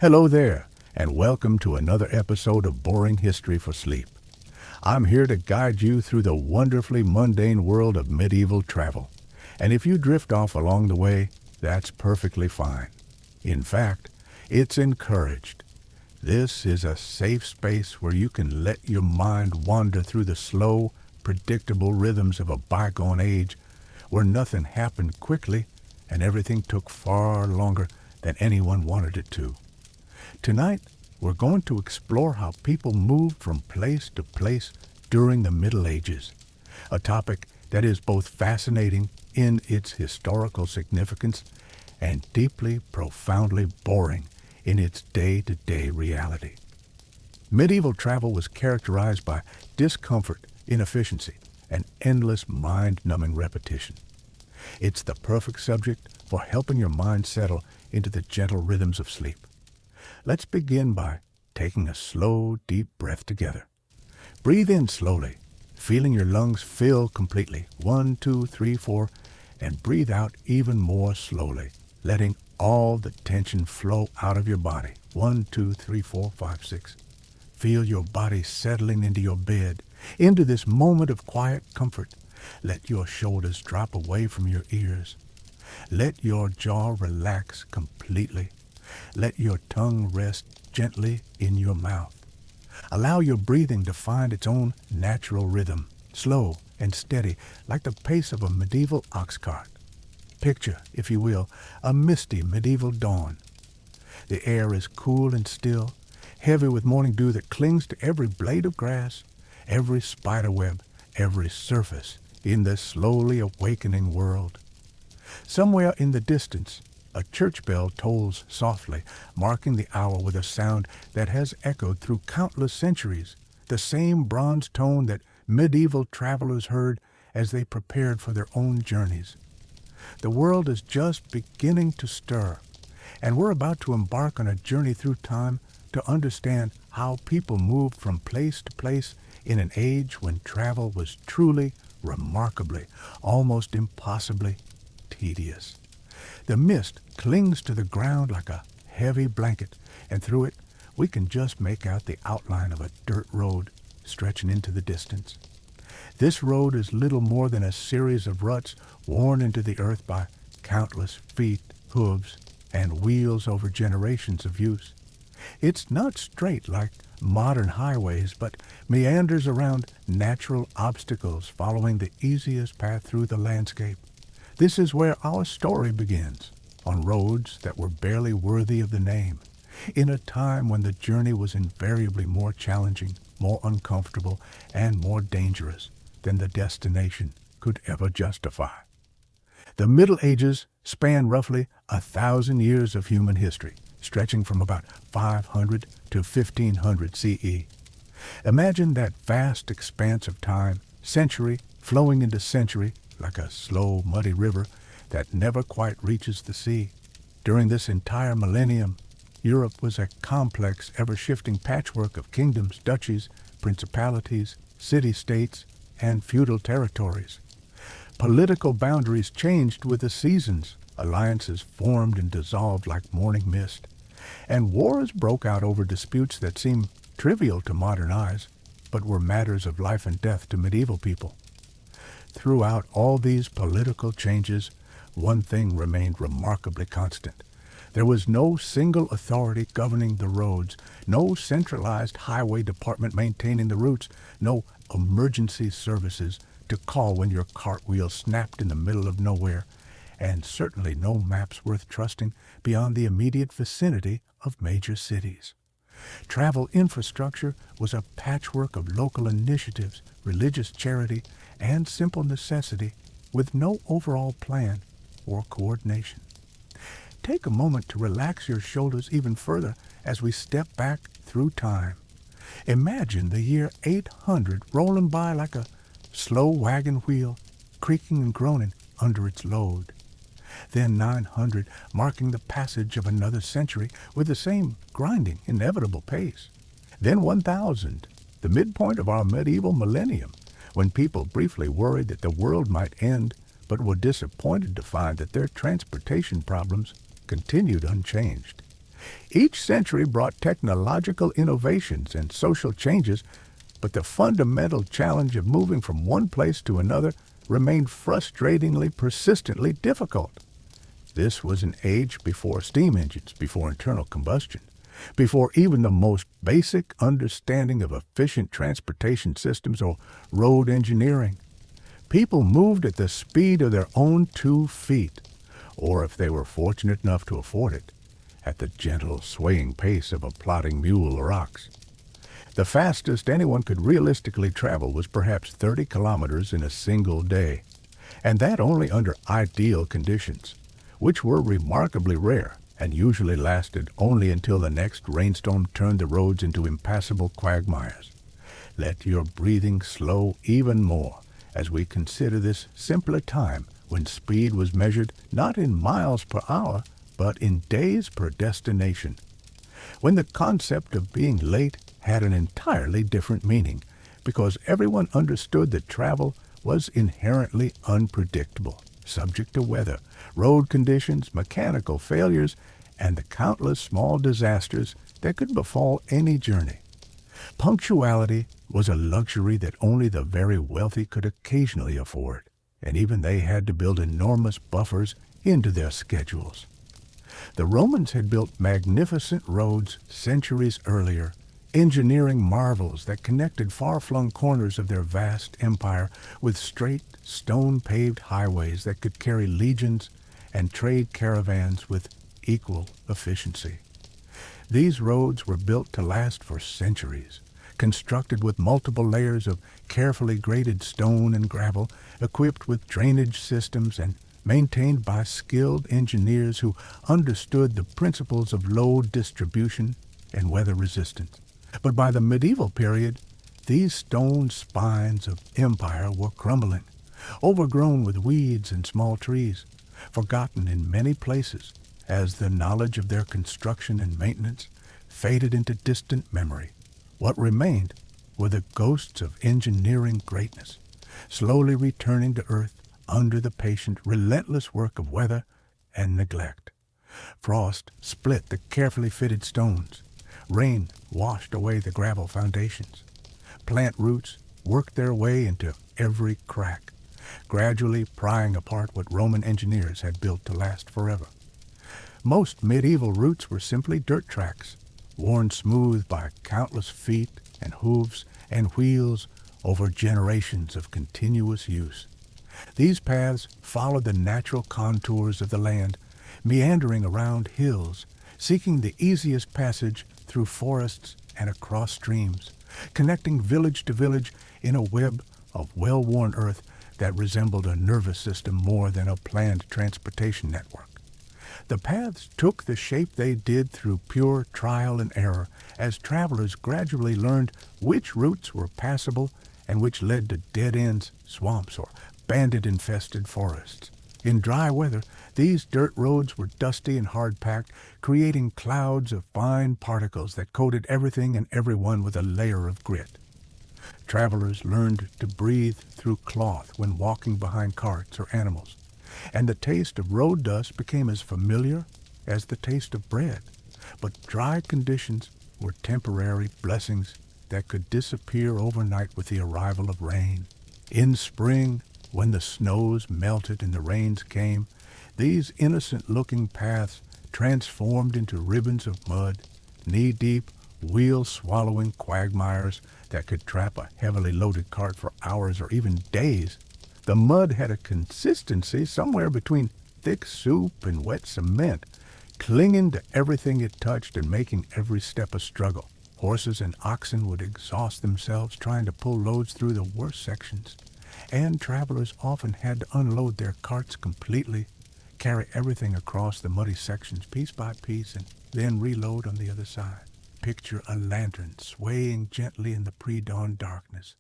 Hello there, and welcome to another episode of Boring History for Sleep. I'm here to guide you through the wonderfully mundane world of medieval travel. And if you drift off along the way, that's perfectly fine. In fact, it's encouraged. This is a safe space where you can let your mind wander through the slow, predictable rhythms of a bygone age where nothing happened quickly and everything took far longer than anyone wanted it to. Tonight, we're going to explore how people moved from place to place during the Middle Ages, a topic that is both fascinating in its historical significance and deeply, profoundly boring in its day-to-day reality. Medieval travel was characterized by discomfort, inefficiency, and endless mind-numbing repetition. It's the perfect subject for helping your mind settle into the gentle rhythms of sleep. Let's begin by taking a slow, deep breath together. Breathe in slowly, feeling your lungs fill completely. 1, 2, 3, 4, and breathe out even more slowly, letting all the tension flow out of your body. 1, 2, 3, 4, 5, 6. Feel your body settling into your bed, into this moment of quiet comfort. Let your shoulders drop away from your ears. Let your jaw relax completely. Let your tongue rest gently in your mouth. Allow your breathing to find its own natural rhythm, slow and steady, like the pace of a medieval ox cart. Picture, if you will, a misty medieval dawn. The air is cool and still, heavy with morning dew that clings to every blade of grass, every spider web, every surface in this slowly awakening world. Somewhere in the distance, a church bell tolls softly, marking the hour with a sound that has echoed through countless centuries, the same bronze tone that medieval travelers heard as they prepared for their own journeys. The world is just beginning to stir, and we're about to embark on a journey through time to understand how people moved from place to place in an age when travel was truly, remarkably, almost impossibly tedious. The mist clings to the ground like a heavy blanket, and through it we can just make out the outline of a dirt road stretching into the distance. This road is little more than a series of ruts worn into the earth by countless feet, hooves, and wheels over generations of use. It's not straight like modern highways, but meanders around natural obstacles, following the easiest path through the landscape. This is where our story begins, on roads that were barely worthy of the name, in a time when the journey was invariably more challenging, more uncomfortable, and more dangerous than the destination could ever justify. The Middle Ages span roughly 1,000 years of human history, stretching from about 500 to 1500 CE. Imagine that vast expanse of time, century flowing into century, like a slow, muddy river that never quite reaches the sea. During this entire millennium, Europe was a complex, ever-shifting patchwork of kingdoms, duchies, principalities, city-states, and feudal territories. Political boundaries changed with the seasons, alliances formed and dissolved like morning mist, and wars broke out over disputes that seem trivial to modern eyes, but were matters of life and death to medieval people. Throughout all these political changes, one thing remained remarkably constant. There was no single authority governing the roads, no centralized highway department maintaining the routes, no emergency services to call when your cartwheel snapped in the middle of nowhere, and certainly no maps worth trusting beyond the immediate vicinity of major cities. Travel infrastructure was a patchwork of local initiatives, religious charity, and simple necessity, with no overall plan or coordination. Take a moment to relax your shoulders even further as we step back through time. Imagine the year 800 rolling by like a slow wagon wheel, creaking and groaning under its load. Then 900, marking the passage of another century with the same grinding, inevitable pace. Then 1000, the midpoint of our medieval millennium, when people briefly worried that the world might end, but were disappointed to find that their transportation problems continued unchanged. Each century brought technological innovations and social changes, but the fundamental challenge of moving from one place to another remained frustratingly, persistently difficult. This was an age before steam engines, before internal combustion, before even the most basic understanding of efficient transportation systems or road engineering. People moved at the speed of their own 2 feet, or if they were fortunate enough to afford it, at the gentle, swaying pace of a plodding mule or ox. The fastest anyone could realistically travel was perhaps 30 kilometers in a single day, and that only under ideal conditions, which were remarkably rare and usually lasted only until the next rainstorm turned the roads into impassable quagmires. Let your breathing slow even more as we consider this simpler time when speed was measured not in miles per hour, but in days per destination. When the concept of being late had an entirely different meaning, because everyone understood that travel was inherently unpredictable, subject to weather, road conditions, mechanical failures, and the countless small disasters that could befall any journey. Punctuality was a luxury that only the very wealthy could occasionally afford, and even they had to build enormous buffers into their schedules. The Romans had built magnificent roads centuries earlier, engineering marvels that connected far-flung corners of their vast empire with straight, stone-paved highways that could carry legions and trade caravans with equal efficiency. These roads were built to last for centuries, constructed with multiple layers of carefully graded stone and gravel, equipped with drainage systems, and maintained by skilled engineers who understood the principles of load distribution and weather resistance. But by the medieval period, these stone spines of empire were crumbling, overgrown with weeds and small trees, forgotten in many places as the knowledge of their construction and maintenance faded into distant memory. What remained were the ghosts of engineering greatness, slowly returning to earth under the patient, relentless work of weather and neglect. Frost split the carefully fitted stones. Rain washed away the gravel foundations. Plant roots worked their way into every crack, gradually prying apart what Roman engineers had built to last forever. Most medieval routes were simply dirt tracks, worn smooth by countless feet and hooves and wheels over generations of continuous use. These paths followed the natural contours of the land, meandering around hills, seeking the easiest passage through forests and across streams, connecting village to village in a web of well-worn earth that resembled a nervous system more than a planned transportation network. The paths took the shape they did through pure trial and error as travelers gradually learned which routes were passable and which led to dead ends, swamps, or bandit-infested forests. In dry weather, these dirt roads were dusty and hard-packed, creating clouds of fine particles that coated everything and everyone with a layer of grit. Travelers learned to breathe through cloth when walking behind carts or animals, and the taste of road dust became as familiar as the taste of bread. But dry conditions were temporary blessings that could disappear overnight with the arrival of rain. In spring, when the snows melted and the rains came, these innocent-looking paths transformed into ribbons of mud, knee-deep, wheel-swallowing quagmires that could trap a heavily loaded cart for hours or even days. The mud had a consistency somewhere between thick soup and wet cement, clinging to everything it touched and making every step a struggle. Horses and oxen would exhaust themselves trying to pull loads through the worst sections, and travelers often had to unload their carts completely, carry everything across the muddy sections piece by piece, and then reload on the other side. Picture a lantern swaying gently in the pre-dawn darkness,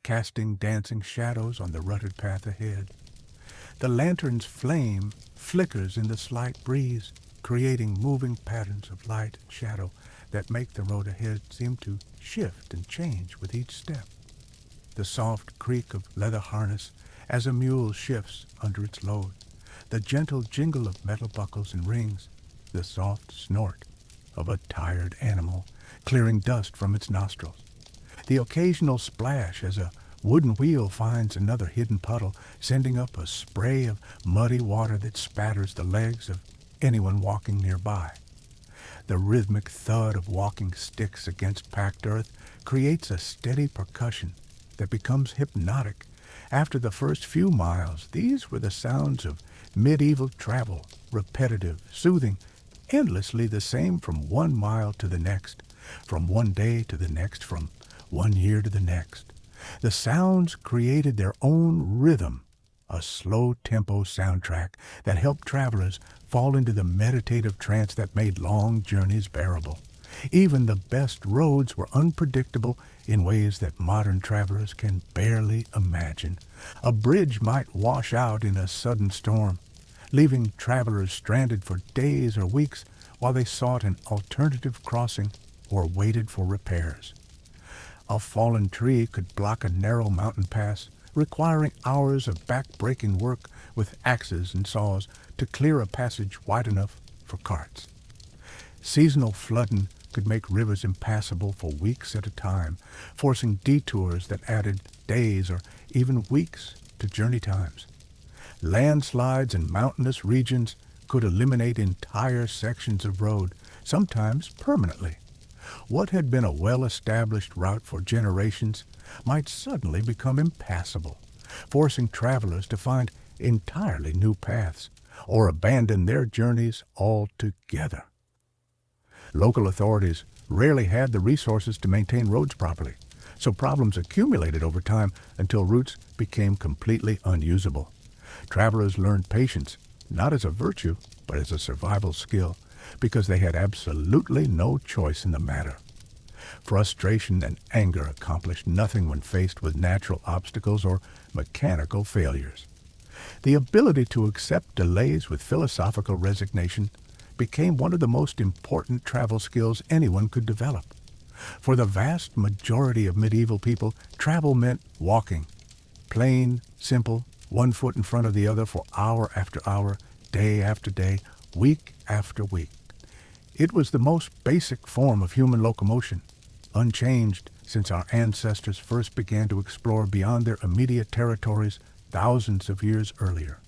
casting dancing shadows on the rutted path ahead. The lantern's flame flickers in the slight breeze, creating moving patterns of light and shadow that make the road ahead seem to shift and change with each step. The soft creak of leather harness as a mule shifts under its load, the gentle jingle of metal buckles and rings, the soft snort of a tired animal, clearing dust from its nostrils. The occasional splash as a wooden wheel finds another hidden puddle, sending up a spray of muddy water that spatters the legs of anyone walking nearby. The rhythmic thud of walking sticks against packed earth creates a steady percussion that becomes hypnotic. After the first few miles, these were the sounds of medieval travel, repetitive, soothing, endlessly the same from 1 mile to the next, from one day to the next, from 1 year to the next. The sounds created their own rhythm, a slow-tempo soundtrack that helped travelers fall into the meditative trance that made long journeys bearable. Even the best roads were unpredictable in ways that modern travelers can barely imagine. A bridge might wash out in a sudden storm, leaving travelers stranded for days or weeks while they sought an alternative crossing or waited for repairs. A fallen tree could block a narrow mountain pass, requiring hours of back-breaking work with axes and saws to clear a passage wide enough for carts. Seasonal flooding could make rivers impassable for weeks at a time, forcing detours that added days or even weeks to journey times. Landslides in mountainous regions could eliminate entire sections of road, sometimes permanently. What had been a well-established route for generations might suddenly become impassable, forcing travelers to find entirely new paths or abandon their journeys altogether. Local authorities rarely had the resources to maintain roads properly, so problems accumulated over time until routes became completely unusable. Travelers learned patience, not as a virtue, but as a survival skill, because they had absolutely no choice in the matter. Frustration and anger accomplished nothing when faced with natural obstacles or mechanical failures. The ability to accept delays with philosophical resignation became one of the most important travel skills anyone could develop. For the vast majority of medieval people, travel meant walking. Plain, simple, one foot in front of the other for hour after hour, day after day, week after week. It was the most basic form of human locomotion, unchanged since our ancestors first began to explore beyond their immediate territories thousands of years earlier.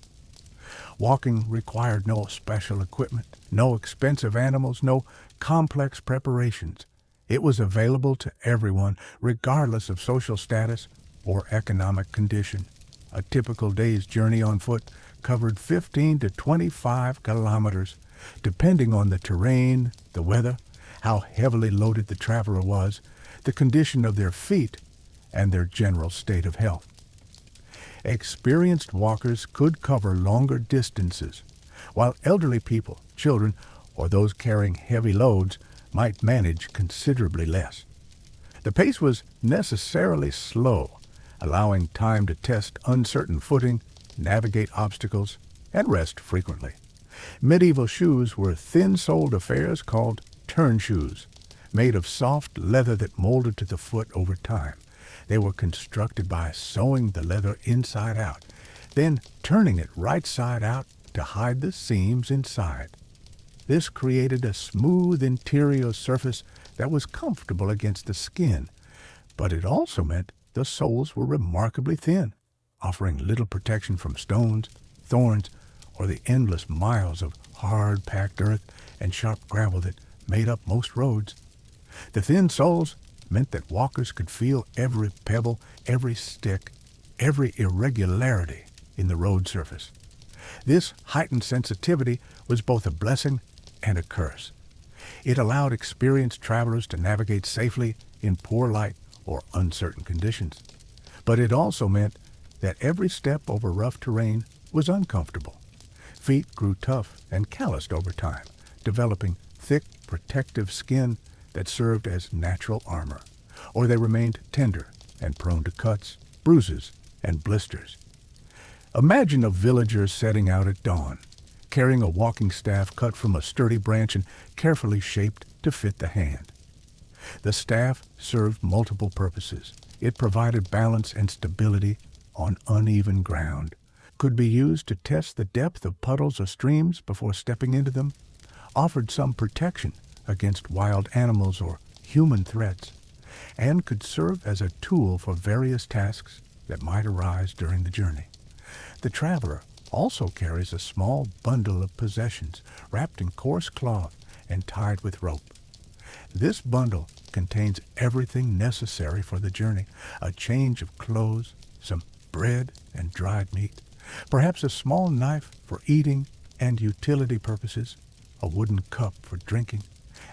Walking required no special equipment, no expensive animals, no complex preparations. It was available to everyone, regardless of social status or economic condition. A typical day's journey on foot covered 15 to 25 kilometers, depending on the terrain, the weather, how heavily loaded the traveler was, the condition of their feet, and their general state of health. Experienced walkers could cover longer distances, while elderly people, children, or those carrying heavy loads might manage considerably less. The pace was necessarily slow, allowing time to test uncertain footing, navigate obstacles, and rest frequently. Medieval shoes were thin-soled affairs called turn shoes, made of soft leather that molded to the foot over time. They were constructed by sewing the leather inside out, then turning it right side out to hide the seams inside. This created a smooth interior surface that was comfortable against the skin, but it also meant the soles were remarkably thin, offering little protection from stones, thorns, or the endless miles of hard-packed earth and sharp gravel that made up most roads. The thin soles meant that walkers could feel every pebble, every stick, every irregularity in the road surface. This heightened sensitivity was both a blessing and a curse. It allowed experienced travelers to navigate safely in poor light or uncertain conditions. But it also meant that every step over rough terrain was uncomfortable. Feet grew tough and calloused over time, developing thick, protective skin that served as natural armor, or they remained tender and prone to cuts, bruises, and blisters. Imagine a villager setting out at dawn, carrying a walking staff cut from a sturdy branch and carefully shaped to fit the hand. The staff served multiple purposes. It provided balance and stability on uneven ground, could be used to test the depth of puddles or streams before stepping into them, offered some protection against wild animals or human threats, and could serve as a tool for various tasks that might arise during the journey. The traveler also carries a small bundle of possessions wrapped in coarse cloth and tied with rope. This bundle contains everything necessary for the journey: a change of clothes, some bread and dried meat, perhaps a small knife for eating and utility purposes, a wooden cup for drinking,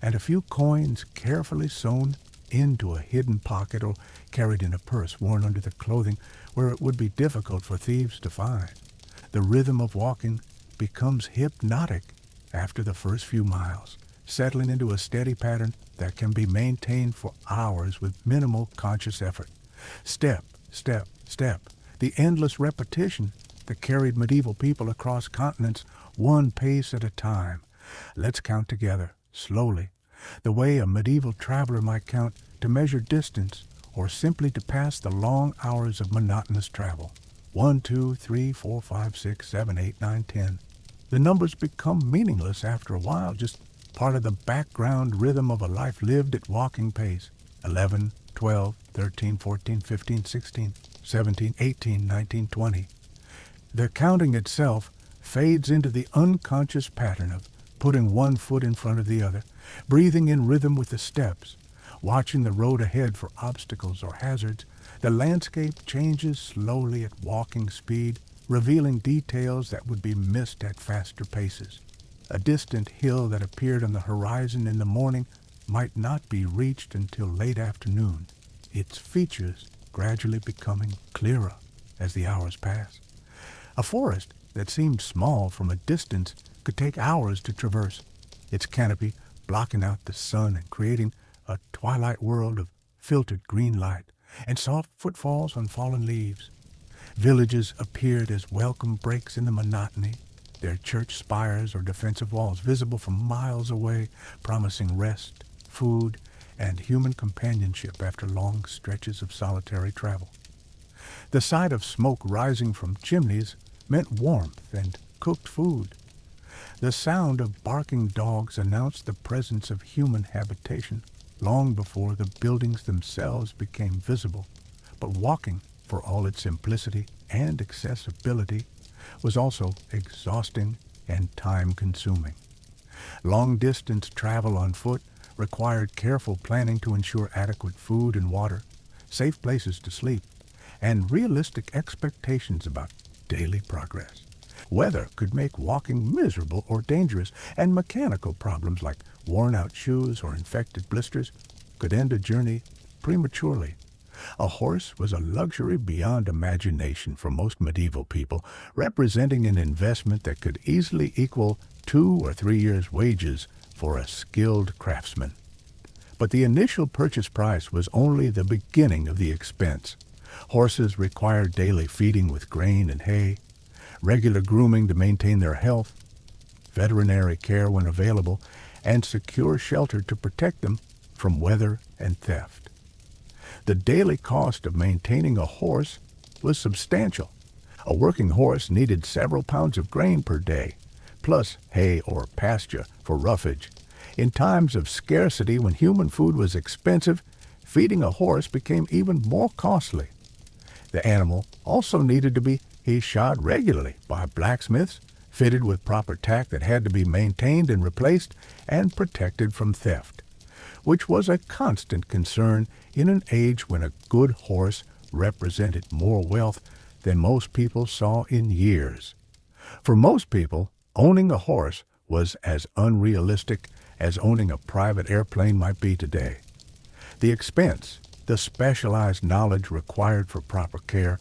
and a few coins carefully sewn into a hidden pocket or carried in a purse worn under the clothing where it would be difficult for thieves to find. The rhythm of walking becomes hypnotic after the first few miles, settling into a steady pattern that can be maintained for hours with minimal conscious effort. Step, step, step, the endless repetition that carried medieval people across continents one pace at a time. Let's count together, slowly, the way a medieval traveler might count to measure distance or simply to pass the long hours of monotonous travel. 1, 2, 3, 4, 5, 6, 7, 8, 9, 10. The numbers become meaningless after a while, just part of the background rhythm of a life lived at walking pace. 11, 12, 13, 14, 15, 16, 17, 18, 19, 20. The counting itself fades into the unconscious pattern of putting one foot in front of the other, breathing in rhythm with the steps, watching the road ahead for obstacles or hazards. The landscape changes slowly at walking speed, revealing details that would be missed at faster paces. A distant hill that appeared on the horizon in the morning might not be reached until late afternoon, its features gradually becoming clearer as the hours pass. A forest that seemed small from a distance could take hours to traverse, its canopy blocking out the sun and creating a twilight world of filtered green light and soft footfalls on fallen leaves. Villages appeared as welcome breaks in the monotony, their church spires or defensive walls visible from miles away, promising rest, food, and human companionship after long stretches of solitary travel. The sight of smoke rising from chimneys meant warmth and cooked food. The sound of barking dogs announced the presence of human habitation long before the buildings themselves became visible. But walking, for all its simplicity and accessibility, was also exhausting and time-consuming. Long-distance travel on foot required careful planning to ensure adequate food and water, safe places to sleep, and realistic expectations about daily progress. Weather could make walking miserable or dangerous, and mechanical problems like worn-out shoes or infected blisters could end a journey prematurely. A horse was a luxury beyond imagination for most medieval people, representing an investment that could easily equal 2 or 3 years' wages for a skilled craftsman. But the initial purchase price was only the beginning of the expense. Horses required daily feeding with grain and hay, regular grooming to maintain their health, veterinary care when available, and secure shelter to protect them from weather and theft. The daily cost of maintaining a horse was substantial. A working horse needed several pounds of grain per day, plus hay or pasture for roughage. In times of scarcity, when human food was expensive, feeding a horse became even more costly. The animal also needed to be shod regularly by blacksmiths, fitted with proper tack that had to be maintained and replaced, and protected from theft, which was a constant concern in an age when a good horse represented more wealth than most people saw in years. For most people, owning a horse was as unrealistic as owning a private airplane might be today. The expense, the specialized knowledge required for proper care,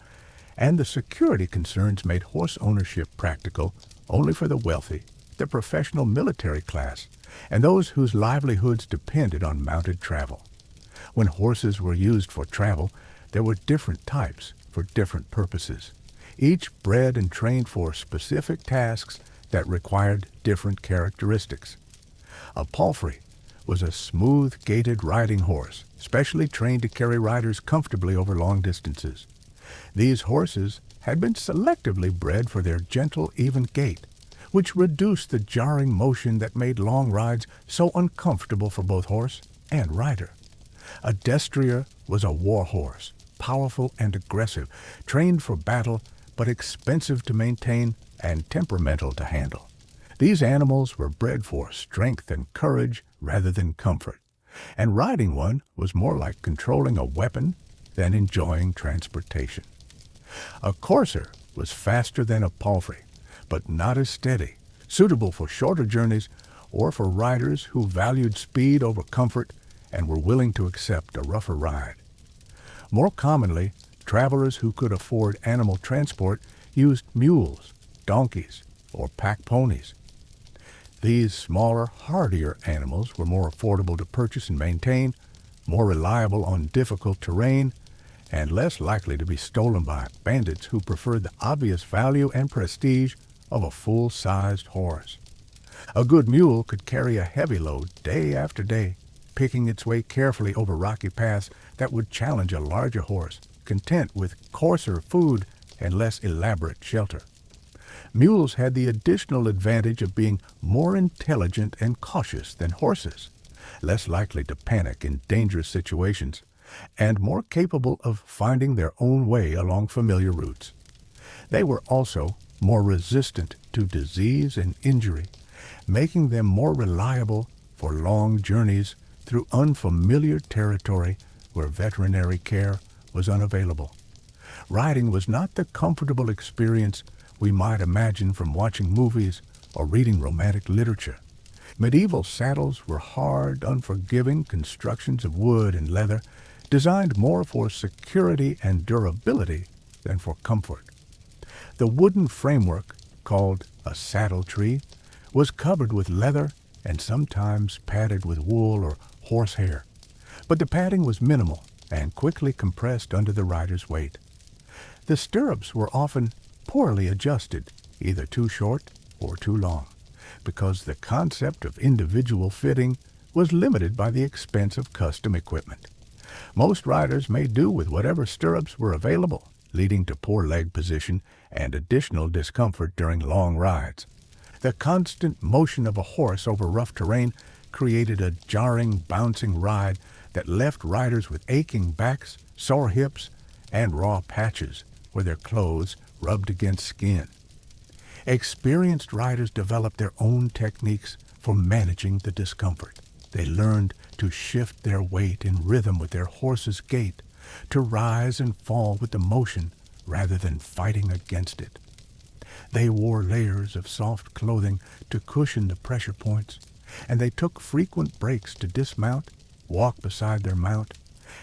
and the security concerns made horse ownership practical only for the wealthy, the professional military class, and those whose livelihoods depended on mounted travel. When horses were used for travel, there were different types for different purposes, each bred and trained for specific tasks that required different characteristics. A palfrey was a smooth-gaited riding horse, specially trained to carry riders comfortably over long distances. These horses had been selectively bred for their gentle, even gait, which reduced the jarring motion that made long rides so uncomfortable for both horse and rider. A destrier was a war horse, powerful and aggressive, trained for battle but expensive to maintain and temperamental to handle. These animals were bred for strength and courage rather than comfort, and riding one was more like controlling a weapon than enjoying transportation. A courser was faster than a palfrey, but not as steady, suitable for shorter journeys or for riders who valued speed over comfort and were willing to accept a rougher ride. More commonly, travelers who could afford animal transport used mules, donkeys, or pack ponies. These smaller, hardier animals were more affordable to purchase and maintain, more reliable on difficult terrain, and less likely to be stolen by bandits who preferred the obvious value and prestige of a full-sized horse. A good mule could carry a heavy load day after day, picking its way carefully over rocky paths that would challenge a larger horse, content with coarser food and less elaborate shelter. Mules had the additional advantage of being more intelligent and cautious than horses, less likely to panic in dangerous situations, and more capable of finding their own way along familiar routes. They were also more resistant to disease and injury, making them more reliable for long journeys through unfamiliar territory where veterinary care was unavailable. Riding was not the comfortable experience we might imagine from watching movies or reading romantic literature. Medieval saddles were hard, unforgiving constructions of wood and leather, designed more for security and durability than for comfort. The wooden framework, called a saddle tree, was covered with leather and sometimes padded with wool or horsehair, but the padding was minimal and quickly compressed under the rider's weight. The stirrups were often poorly adjusted, either too short or too long, because the concept of individual fitting was limited by the expense of custom equipment. Most riders made do with whatever stirrups were available, leading to poor leg position and additional discomfort during long rides. The constant motion of a horse over rough terrain created a jarring, bouncing ride that left riders with aching backs, sore hips, and raw patches where their clothes rubbed against skin. Experienced riders developed their own techniques for managing the discomfort. They learned to shift their weight in rhythm with their horse's gait, to rise and fall with the motion rather than fighting against it. They wore layers of soft clothing to cushion the pressure points, and they took frequent breaks to dismount, walk beside their mount,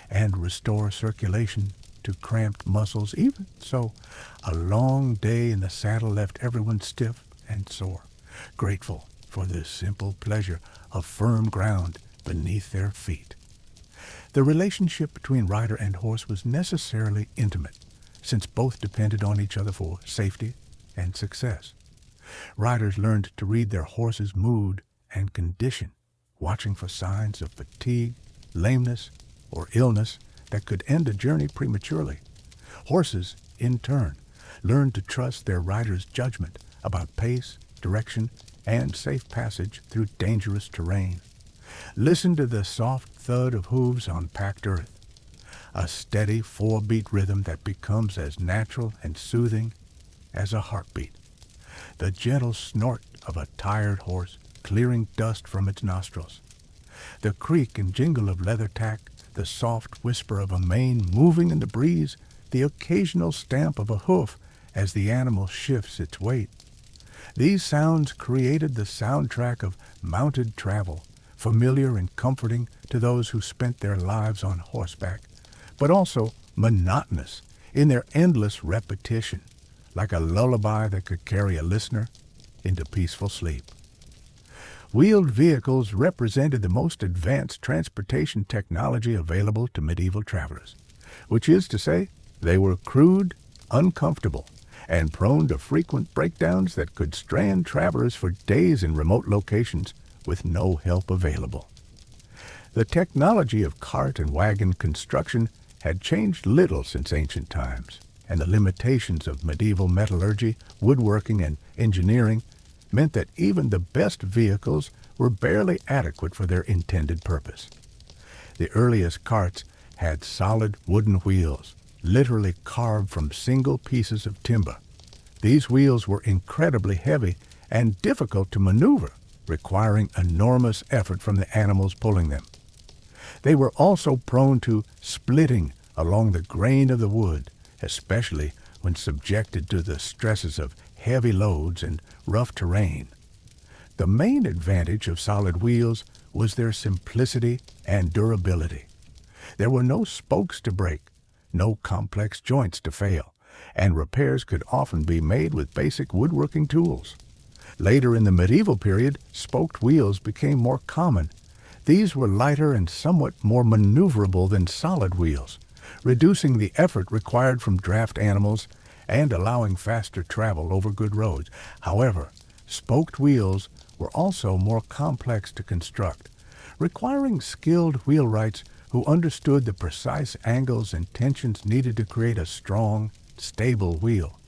and restore circulation to cramped muscles. Even so, a long day in the saddle left everyone stiff and sore, grateful for the simple pleasure of firm ground beneath their feet. The relationship between rider and horse was necessarily intimate, since both depended on each other for safety and success. Riders learned to read their horse's mood and condition, watching for signs of fatigue, lameness, or illness that could end a journey prematurely. Horses, in turn, learned to trust their rider's judgment about pace, direction, and safe passage through dangerous terrain. Listen to the soft thud of hooves on packed earth, a steady four-beat rhythm that becomes as natural and soothing as a heartbeat. The gentle snort of a tired horse clearing dust from its nostrils. The creak and jingle of leather tack, the soft whisper of a mane moving in the breeze, the occasional stamp of a hoof as the animal shifts its weight. These sounds created the soundtrack of mounted travel, familiar and comforting to those who spent their lives on horseback, but also monotonous in their endless repetition, like a lullaby that could carry a listener into peaceful sleep. Wheeled vehicles represented the most advanced transportation technology available to medieval travelers, which is to say, they were crude, uncomfortable, and prone to frequent breakdowns that could strand travelers for days in remote locations with no help available. The technology of cart and wagon construction had changed little since ancient times, and the limitations of medieval metallurgy, woodworking, and engineering meant that even the best vehicles were barely adequate for their intended purpose. The earliest carts had solid wooden wheels, literally carved from single pieces of timber. These wheels were incredibly heavy and difficult to maneuver, requiring enormous effort from the animals pulling them. They were also prone to splitting along the grain of the wood, especially when subjected to the stresses of heavy loads and rough terrain. The main advantage of solid wheels was their simplicity and durability. There were no spokes to break, no complex joints to fail, and repairs could often be made with basic woodworking tools. Later in the medieval period, spoked wheels became more common. These were lighter and somewhat more maneuverable than solid wheels, reducing the effort required from draft animals and allowing faster travel over good roads. However, spoked wheels were also more complex to construct, requiring skilled wheelwrights who understood the precise angles and tensions needed to create a strong, stable wheel.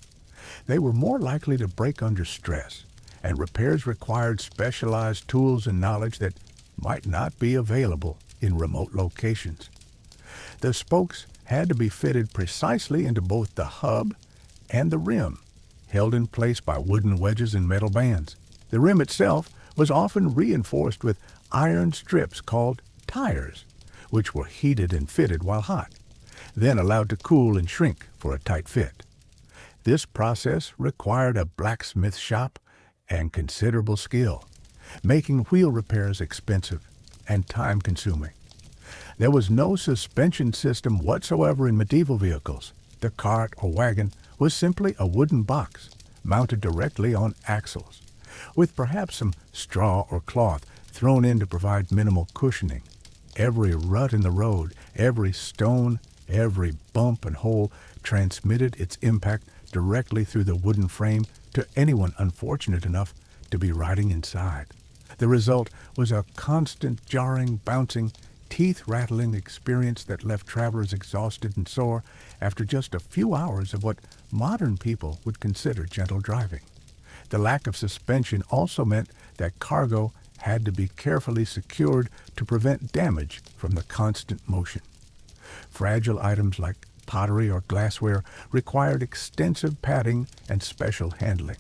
They were more likely to break under stress, and repairs required specialized tools and knowledge that might not be available in remote locations. The spokes had to be fitted precisely into both the hub and the rim, held in place by wooden wedges and metal bands. The rim itself was often reinforced with iron strips called tires, which were heated and fitted while hot, then allowed to cool and shrink for a tight fit. This process required a blacksmith shop and considerable skill, making wheel repairs expensive and time-consuming. There was no suspension system whatsoever in medieval vehicles. The cart or wagon was simply a wooden box mounted directly on axles, with perhaps some straw or cloth thrown in to provide minimal cushioning. Every rut in the road, every stone, every bump and hole transmitted its impact directly through the wooden frame to anyone unfortunate enough to be riding inside. The result was a constant jarring, bouncing, teeth-rattling experience that left travelers exhausted and sore after just a few hours of what modern people would consider gentle driving. The lack of suspension also meant that cargo had to be carefully secured to prevent damage from the constant motion. Fragile items like pottery or glassware required extensive padding and special handling.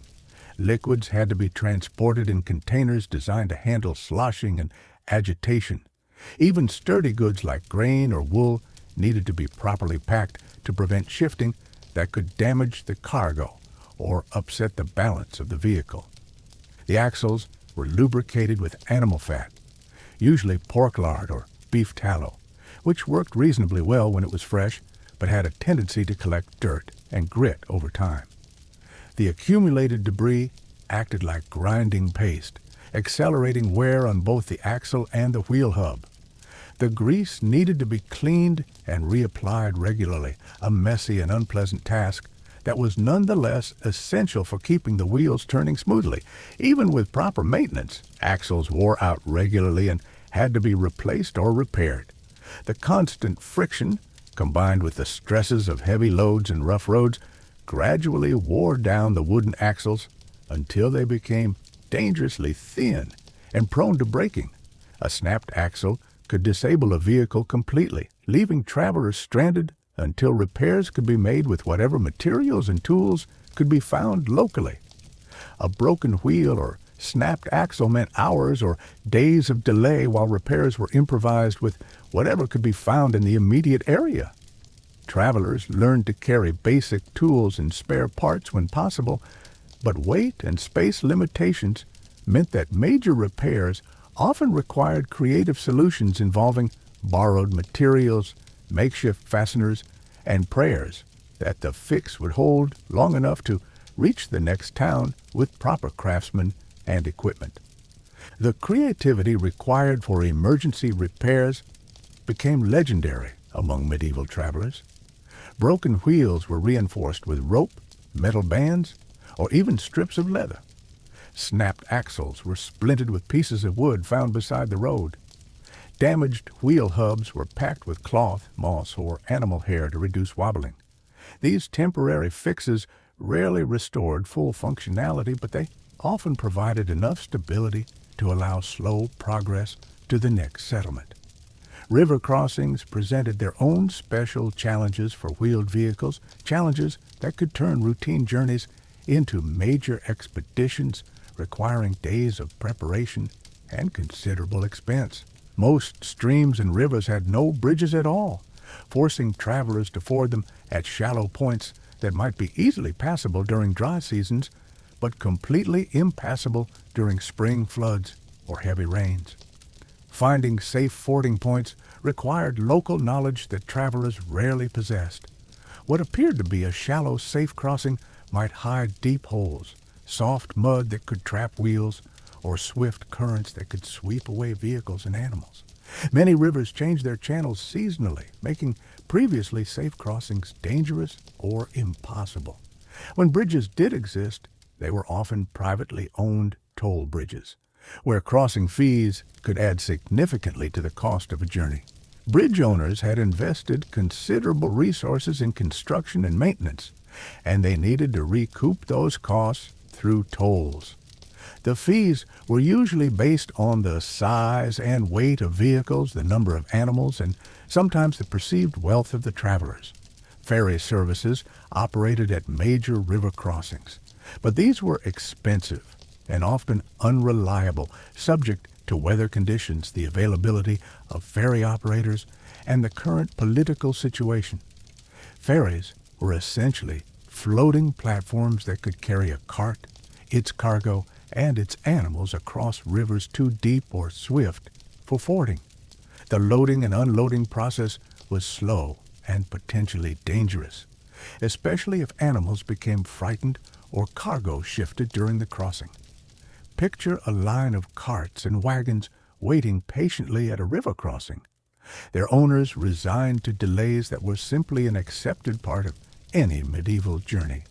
Liquids had to be transported in containers designed to handle sloshing and agitation. Even sturdy goods like grain or wool needed to be properly packed to prevent shifting that could damage the cargo or upset the balance of the vehicle. The axles were lubricated with animal fat, usually pork lard or beef tallow, which worked reasonably well when it was fresh, but had a tendency to collect dirt and grit over time. The accumulated debris acted like grinding paste, accelerating wear on both the axle and the wheel hub. The grease needed to be cleaned and reapplied regularly, a messy and unpleasant task that was nonetheless essential for keeping the wheels turning smoothly. Even with proper maintenance, axles wore out regularly and had to be replaced or repaired. The constant friction, combined with the stresses of heavy loads and rough roads, gradually wore down the wooden axles until they became dangerously thin and prone to breaking. A snapped axle could disable a vehicle completely, leaving travelers stranded until repairs could be made with whatever materials and tools could be found locally. A broken wheel or snapped axle meant hours or days of delay while repairs were improvised with whatever could be found in the immediate area. Travelers learned to carry basic tools and spare parts when possible, but weight and space limitations meant that major repairs often required creative solutions involving borrowed materials, makeshift fasteners, and prayers that the fix would hold long enough to reach the next town with proper craftsmen and equipment. The creativity required for emergency repairs became legendary among medieval travelers. Broken wheels were reinforced with rope, metal bands, or even strips of leather. Snapped axles were splintered with pieces of wood found beside the road. Damaged wheel hubs were packed with cloth, moss, or animal hair to reduce wobbling. These temporary fixes rarely restored full functionality, but they often provided enough stability to allow slow progress to the next settlement. River crossings presented their own special challenges for wheeled vehicles, challenges that could turn routine journeys into major expeditions requiring days of preparation and considerable expense. Most streams and rivers had no bridges at all, forcing travelers to ford them at shallow points that might be easily passable during dry seasons, but completely impassable during spring floods or heavy rains. Finding safe fording points required local knowledge that travelers rarely possessed. What appeared to be a shallow, safe crossing might hide deep holes, soft mud that could trap wheels, or swift currents that could sweep away vehicles and animals. Many rivers changed their channels seasonally, making previously safe crossings dangerous or impossible. When bridges did exist, they were often privately owned toll bridges, where crossing fees could add significantly to the cost of a journey. Bridge owners had invested considerable resources in construction and maintenance, and they needed to recoup those costs through tolls. The fees were usually based on the size and weight of vehicles, the number of animals, and sometimes the perceived wealth of the travelers. Ferry services operated at major river crossings, but these were expensive and often unreliable, subject to weather conditions, the availability of ferry operators, and the current political situation. Ferries were essentially floating platforms that could carry a cart, its cargo, and its animals across rivers too deep or swift for fording. The loading and unloading process was slow and potentially dangerous, especially if animals became frightened or cargo shifted during the crossing. Picture a line of carts and wagons waiting patiently at a river crossing, their owners resigned to delays that were simply an accepted part of any medieval journey.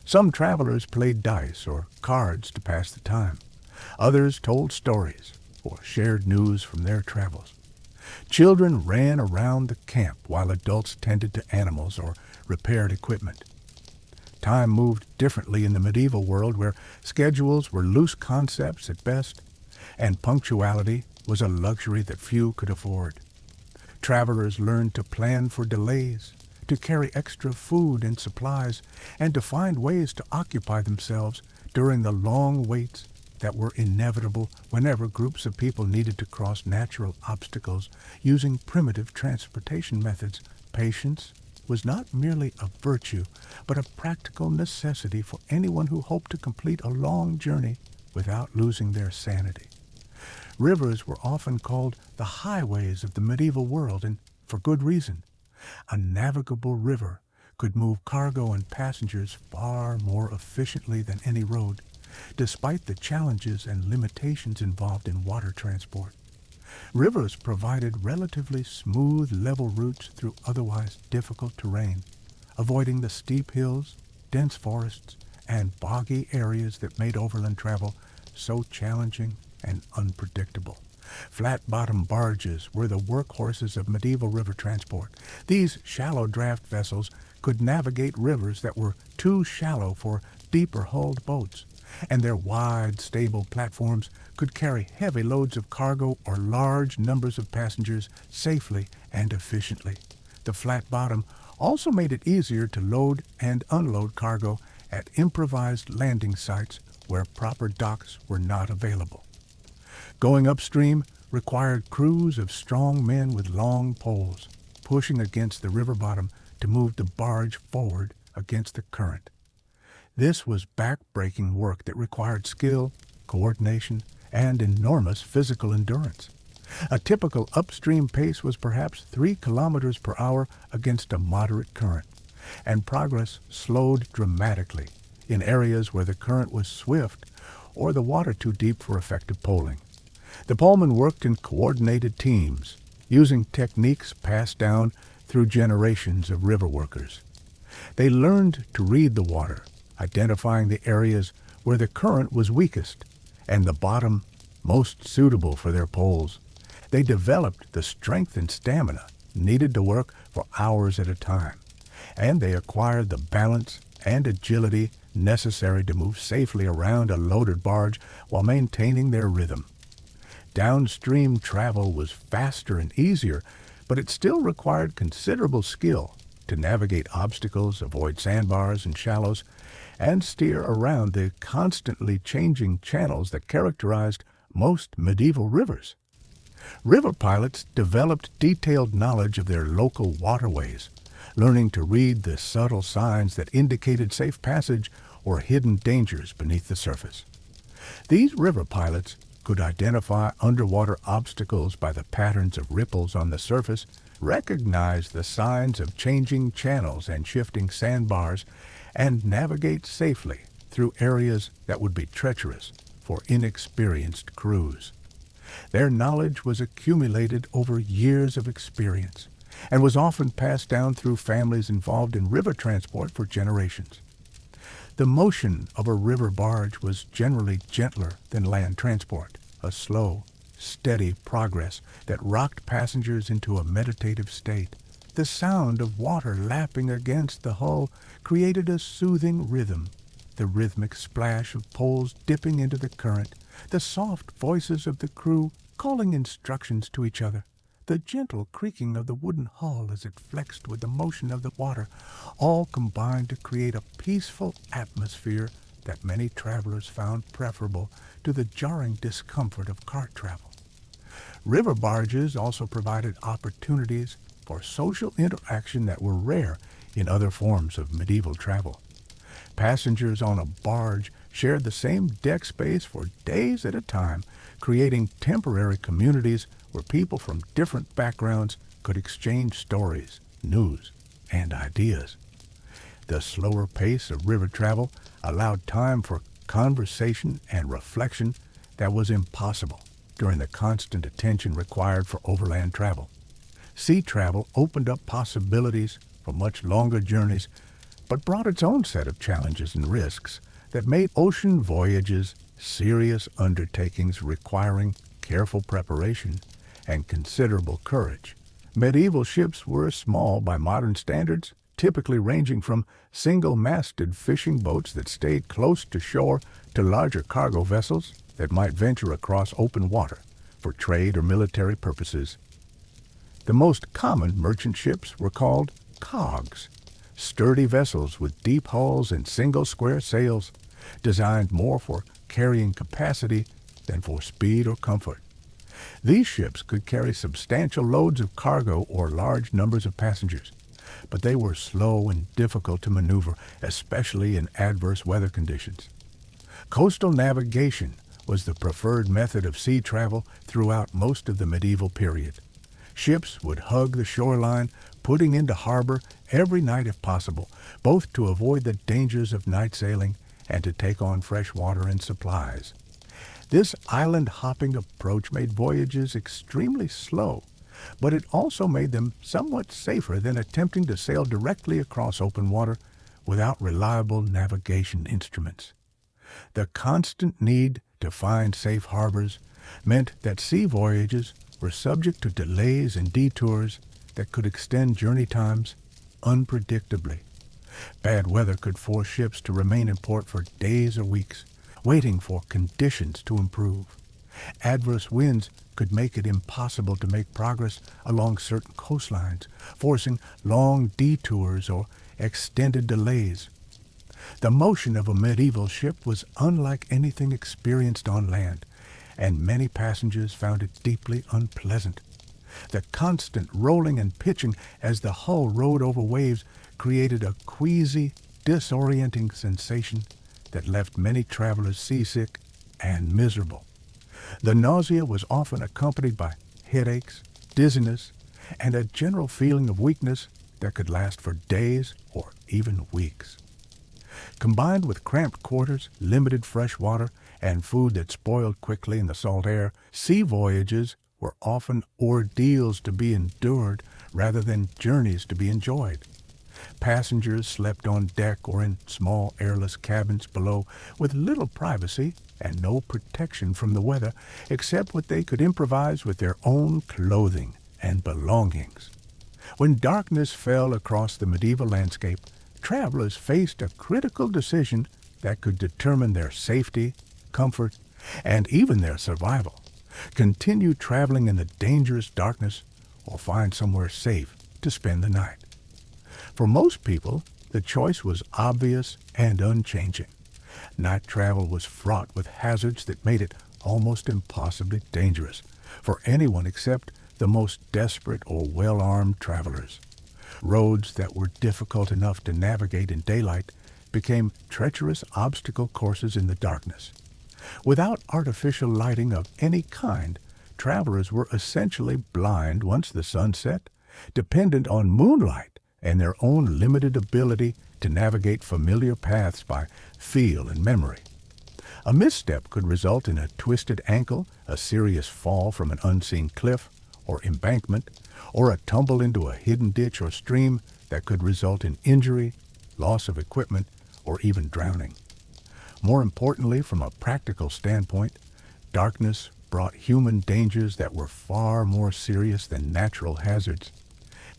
Some travelers played dice or cards to pass the time. Others told stories or shared news from their travels. Children ran around the camp while adults tended to animals or repaired equipment. Time moved differently in the medieval world, where schedules were loose concepts at best, and punctuality was a luxury that few could afford. Travelers learned to plan for delays, to carry extra food and supplies, and to find ways to occupy themselves during the long waits that were inevitable whenever groups of people needed to cross natural obstacles using primitive transportation methods. Patience was not merely a virtue, but a practical necessity for anyone who hoped to complete a long journey without losing their sanity. Rivers were often called the highways of the medieval world, and for good reason. A navigable river could move cargo and passengers far more efficiently than any road, despite the challenges and limitations involved in water transport. Rivers provided relatively smooth, level routes through otherwise difficult terrain, avoiding the steep hills, dense forests, and boggy areas that made overland travel so challenging and unpredictable. Flat-bottom barges were the workhorses of medieval river transport. These shallow draft vessels could navigate rivers that were too shallow for deeper-hulled boats, and their wide, stable platforms could carry heavy loads of cargo or large numbers of passengers safely and efficiently. The flat bottom also made it easier to load and unload cargo at improvised landing sites where proper docks were not available. Going upstream required crews of strong men with long poles, pushing against the river bottom to move the barge forward against the current. This was back-breaking work that required skill, coordination, and enormous physical endurance. A typical upstream pace was perhaps 3 kilometers per hour against a moderate current, and progress slowed dramatically in areas where the current was swift or the water too deep for effective poling. The polemen worked in coordinated teams, using techniques passed down through generations of river workers. They learned to read the water, identifying the areas where the current was weakest and the bottom most suitable for their poles. They developed the strength and stamina needed to work for hours at a time, and they acquired the balance and agility necessary to move safely around a loaded barge while maintaining their rhythm. Downstream travel was faster and easier, but it still required considerable skill to navigate obstacles, avoid sandbars and shallows, and steer around the constantly changing channels that characterized most medieval rivers. River pilots developed detailed knowledge of their local waterways, learning to read the subtle signs that indicated safe passage or hidden dangers beneath the surface. These river pilots could identify underwater obstacles by the patterns of ripples on the surface, recognize the signs of changing channels and shifting sandbars, and navigate safely through areas that would be treacherous for inexperienced crews. Their knowledge was accumulated over years of experience and was often passed down through families involved in river transport for generations. The motion of a river barge was generally gentler than land transport, a slow, steady progress that rocked passengers into a meditative state. The sound of water lapping against the hull created a soothing rhythm. The rhythmic splash of poles dipping into the current, the soft voices of the crew calling instructions to each other, the gentle creaking of the wooden hull as it flexed with the motion of the water, all combined to create a peaceful atmosphere that many travelers found preferable to the jarring discomfort of cart travel. River barges also provided opportunities for social interaction that were rare in other forms of medieval travel. Passengers on a barge shared the same deck space for days at a time, creating temporary communities where people from different backgrounds could exchange stories, news, and ideas. The slower pace of river travel allowed time for conversation and reflection that was impossible during the constant attention required for overland travel. Sea travel opened up possibilities for much longer journeys, but brought its own set of challenges and risks that made ocean voyages serious undertakings requiring careful preparation and considerable courage. Medieval ships were small by modern standards, typically ranging from single-masted fishing boats that stayed close to shore to larger cargo vessels that might venture across open water for trade or military purposes. The most common merchant ships were called cogs, sturdy vessels with deep hulls and single square sails, designed more for carrying capacity than for speed or comfort. These ships could carry substantial loads of cargo or large numbers of passengers, but they were slow and difficult to maneuver, especially in adverse weather conditions. Coastal navigation was the preferred method of sea travel throughout most of the medieval period. Ships would hug the shoreline, putting into harbor every night if possible, both to avoid the dangers of night sailing and to take on fresh water and supplies. This island-hopping approach made voyages extremely slow, but it also made them somewhat safer than attempting to sail directly across open water without reliable navigation instruments. The constant need to find safe harbors meant that sea voyages were subject to delays and detours that could extend journey times unpredictably. Bad weather could force ships to remain in port for days or weeks, waiting for conditions to improve. Adverse winds could make it impossible to make progress along certain coastlines, forcing long detours or extended delays. The motion of a medieval ship was unlike anything experienced on land, and many passengers found it deeply unpleasant. The constant rolling and pitching as the hull rode over waves created a queasy, disorienting sensation that left many travelers seasick and miserable. The nausea was often accompanied by headaches, dizziness, and a general feeling of weakness that could last for days or even weeks. Combined with cramped quarters, limited fresh water, and food that spoiled quickly in the salt air, sea voyages were often ordeals to be endured rather than journeys to be enjoyed. Passengers slept on deck or in small airless cabins below with little privacy and no protection from the weather except what they could improvise with their own clothing and belongings. When darkness fell across the medieval landscape, travelers faced a critical decision that could determine their safety, comfort, and even their survival. Continue traveling in the dangerous darkness or find somewhere safe to spend the night. For most people, the choice was obvious and unchanging. Night travel was fraught with hazards that made it almost impossibly dangerous for anyone except the most desperate or well-armed travelers. Roads that were difficult enough to navigate in daylight became treacherous obstacle courses in the darkness. Without artificial lighting of any kind, travelers were essentially blind once the sun set, dependent on moonlight and their own limited ability to navigate familiar paths by feel and memory. A misstep could result in a twisted ankle, a serious fall from an unseen cliff or embankment, or a tumble into a hidden ditch or stream that could result in injury, loss of equipment, or even drowning. More importantly, from a practical standpoint, darkness brought human dangers that were far more serious than natural hazards.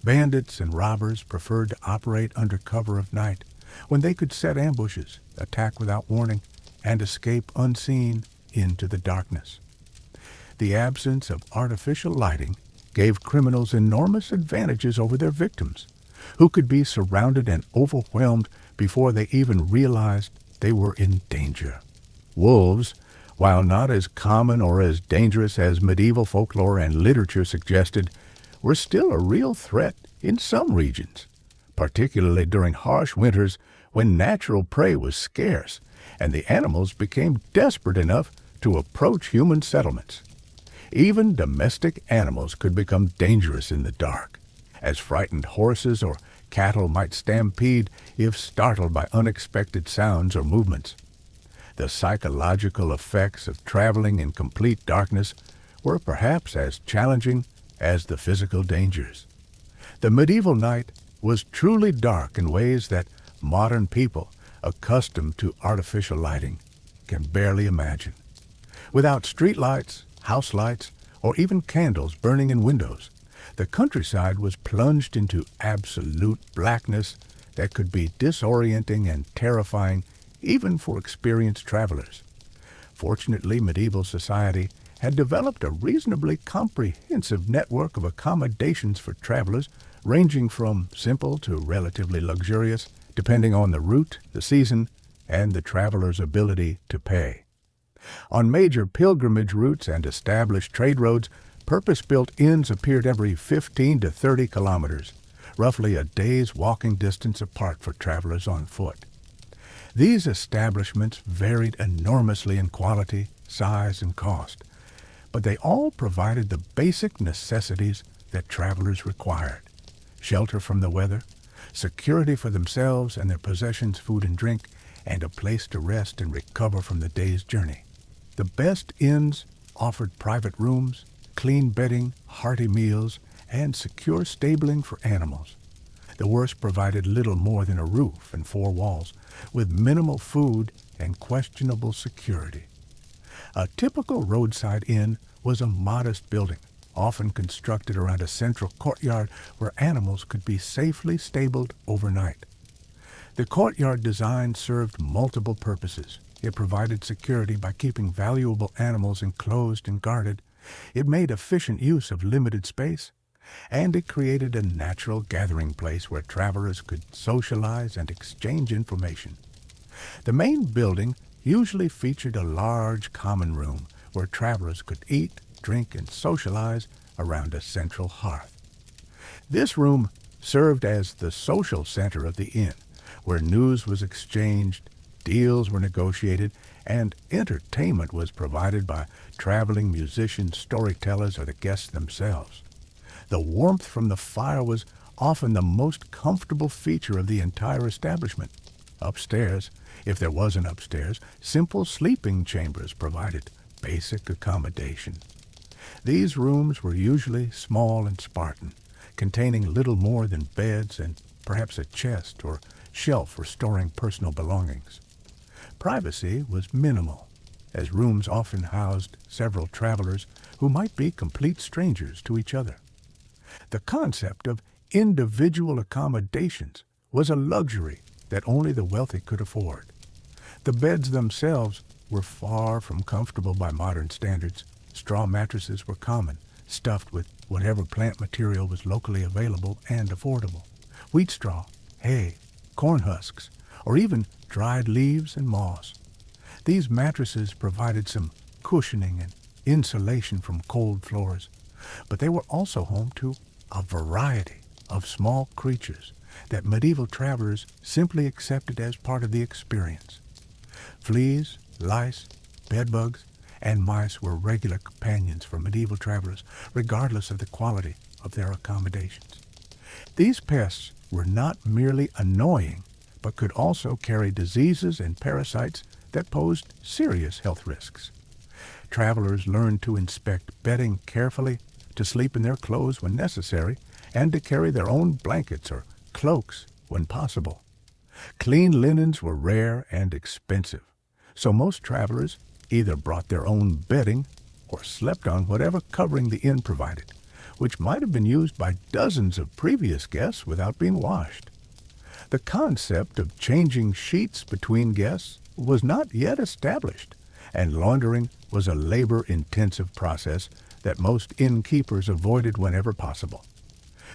Bandits and robbers preferred to operate under cover of night, when they could set ambushes, attack without warning, and escape unseen into the darkness. The absence of artificial lighting gave criminals enormous advantages over their victims, who could be surrounded and overwhelmed before they even realized they were in danger. Wolves, while not as common or as dangerous as medieval folklore and literature suggested, were still a real threat in some regions, particularly during harsh winters when natural prey was scarce and the animals became desperate enough to approach human settlements. Even domestic animals could become dangerous in the dark, as frightened horses or cattle might stampede if startled by unexpected sounds or movements. The psychological effects of traveling in complete darkness were perhaps as challenging as the physical dangers. The medieval night was truly dark in ways that modern people, accustomed to artificial lighting, can barely imagine. Without streetlights, house lights, or even candles burning in windows, the countryside was plunged into absolute blackness that could be disorienting and terrifying even for experienced travelers. Fortunately, medieval society had developed a reasonably comprehensive network of accommodations for travelers, ranging from simple to relatively luxurious, depending on the route, the season, and the traveler's ability to pay. On major pilgrimage routes and established trade roads, purpose-built inns appeared every 15 to 30 kilometers, roughly a day's walking distance apart for travelers on foot. These establishments varied enormously in quality, size, and cost, but they all provided the basic necessities that travelers required: shelter from the weather, security for themselves and their possessions, food and drink, and a place to rest and recover from the day's journey. The best inns offered private rooms, clean bedding, hearty meals, and secure stabling for animals. The worst provided little more than a roof and four walls, with minimal food and questionable security. A typical roadside inn was a modest building, often constructed around a central courtyard where animals could be safely stabled overnight. The courtyard design served multiple purposes. It provided security by keeping valuable animals enclosed and guarded. It made efficient use of limited space, and it created a natural gathering place where travelers could socialize and exchange information. The main building usually featured a large common room where travelers could eat, drink, and socialize around a central hearth. This room served as the social center of the inn, where news was exchanged, deals were negotiated, and entertainment was provided by traveling musicians, storytellers, or the guests themselves. The warmth from the fire was often the most comfortable feature of the entire establishment. Upstairs, if there was an upstairs, simple sleeping chambers provided basic accommodation. These rooms were usually small and Spartan, containing little more than beds and perhaps a chest or shelf for storing personal belongings. Privacy was minimal, as rooms often housed several travelers who might be complete strangers to each other. The concept of individual accommodations was a luxury that only the wealthy could afford. The beds themselves were far from comfortable by modern standards. Straw mattresses were common, stuffed with whatever plant material was locally available and affordable. Wheat straw, hay, corn husks, or even dried leaves and moss. These mattresses provided some cushioning and insulation from cold floors, but they were also home to a variety of small creatures that medieval travelers simply accepted as part of the experience. Fleas, lice, bedbugs, and mice were regular companions for medieval travelers, regardless of the quality of their accommodations. These pests were not merely annoying, but could also carry diseases and parasites that posed serious health risks. Travelers learned to inspect bedding carefully, to sleep in their clothes when necessary, and to carry their own blankets or cloaks when possible. Clean linens were rare and expensive, so most travelers either brought their own bedding or slept on whatever covering the inn provided, which might have been used by dozens of previous guests without being washed. The concept of changing sheets between guests was not yet established, and laundering was a labor-intensive process that most innkeepers avoided whenever possible.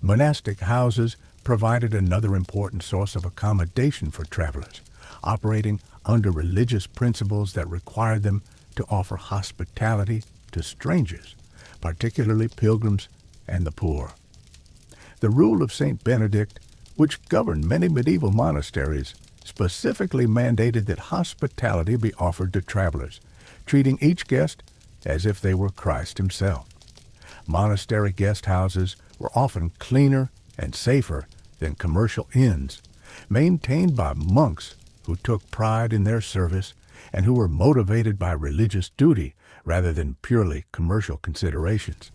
Monastic houses provided another important source of accommodation for travelers, operating under religious principles that required them to offer hospitality to strangers, particularly pilgrims and the poor. The rule of St. Benedict, which governed many medieval monasteries, specifically mandated that hospitality be offered to travelers, treating each guest as if they were Christ himself. Monastery guest houses were often cleaner and safer than commercial inns, maintained by monks who took pride in their service and who were motivated by religious duty rather than purely commercial considerations.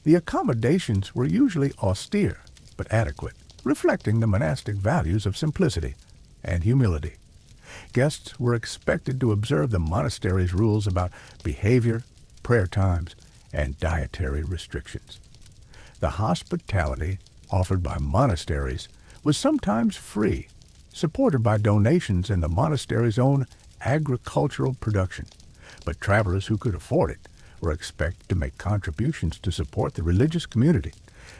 The accommodations were usually austere but adequate, reflecting the monastic values of simplicity and humility. Guests were expected to observe the monastery's rules about behavior, prayer times, and dietary restrictions. The hospitality offered by monasteries was sometimes free, supported by donations and the monastery's own agricultural production, but travelers who could afford it were expected to make contributions to support the religious community.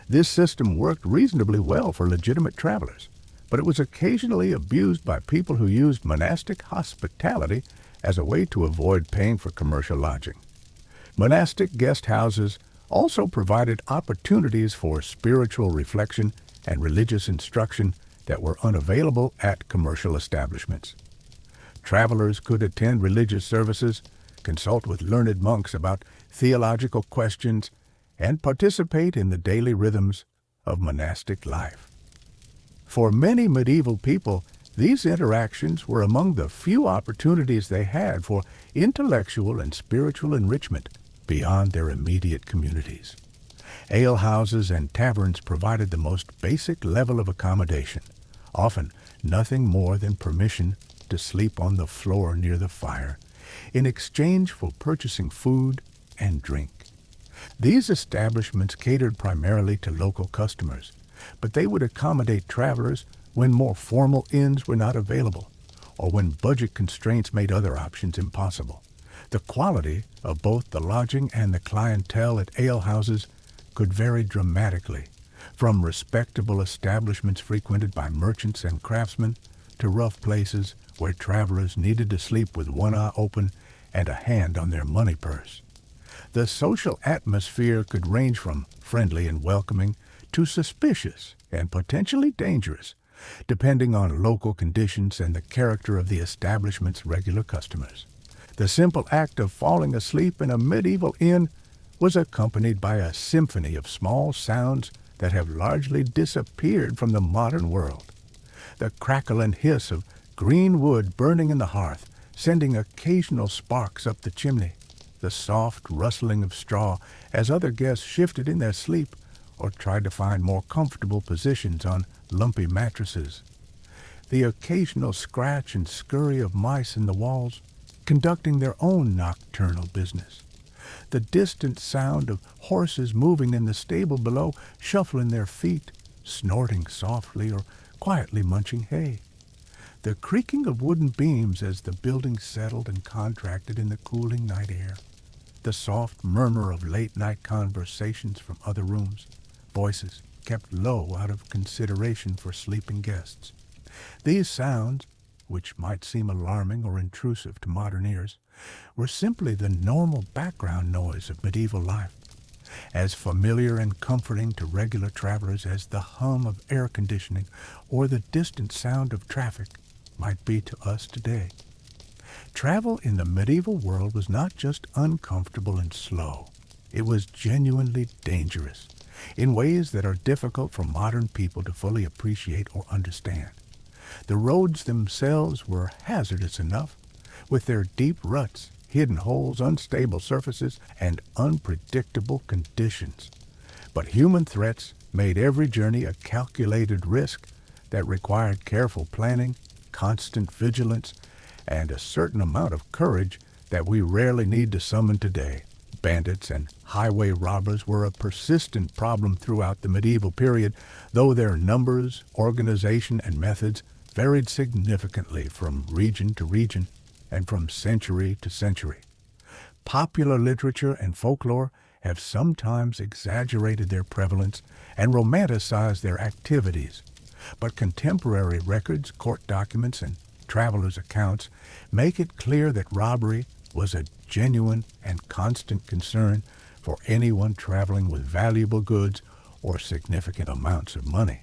This system worked reasonably well for legitimate travelers, but it was occasionally abused by people who used monastic hospitality as a way to avoid paying for commercial lodging. Monastic guest houses also provided opportunities for spiritual reflection and religious instruction that were unavailable at commercial establishments. Travelers could attend religious services, consult with learned monks about theological questions, and participate in the daily rhythms of monastic life. For many medieval people, these interactions were among the few opportunities they had for intellectual and spiritual enrichment beyond their immediate communities. Alehouses and taverns provided the most basic level of accommodation, often nothing more than permission to sleep on the floor near the fire, in exchange for purchasing food and drink. These establishments catered primarily to local customers, but they would accommodate travelers when more formal inns were not available, or when budget constraints made other options impossible. The quality of both the lodging and the clientele at alehouses could vary dramatically, from respectable establishments frequented by merchants and craftsmen to rough places where travelers needed to sleep with one eye open and a hand on their money purse. The social atmosphere could range from friendly and welcoming to suspicious and potentially dangerous, depending on local conditions and the character of the establishment's regular customers. The simple act of falling asleep in a medieval inn was accompanied by a symphony of small sounds that have largely disappeared from the modern world. The crackle and hiss of green wood burning in the hearth, sending occasional sparks up the chimney, the soft rustling of straw as other guests shifted in their sleep or tried to find more comfortable positions on lumpy mattresses, the occasional scratch and scurry of mice in the walls, conducting their own nocturnal business, the distant sound of horses moving in the stable below, shuffling their feet, snorting softly or quietly munching hay. The creaking of wooden beams as the building settled and contracted in the cooling night air, the soft murmur of late-night conversations from other rooms, voices kept low out of consideration for sleeping guests. These sounds, which might seem alarming or intrusive to modern ears, were simply the normal background noise of medieval life, as familiar and comforting to regular travelers as the hum of air conditioning or the distant sound of traffic might be to us today. Travel in the medieval world was not just uncomfortable and slow. It was genuinely dangerous, in ways that are difficult for modern people to fully appreciate or understand. The roads themselves were hazardous enough, with their deep ruts, hidden holes, unstable surfaces, and unpredictable conditions. But human threats made every journey a calculated risk that required careful planning, constant vigilance, and a certain amount of courage that we rarely need to summon today. Bandits and highway robbers were a persistent problem throughout the medieval period, though their numbers, organization, and methods varied significantly from region to region and from century to century. Popular literature and folklore have sometimes exaggerated their prevalence and romanticized their activities, but contemporary records, court documents, and travelers' accounts make it clear that robbery was a genuine and constant concern for anyone traveling with valuable goods or significant amounts of money.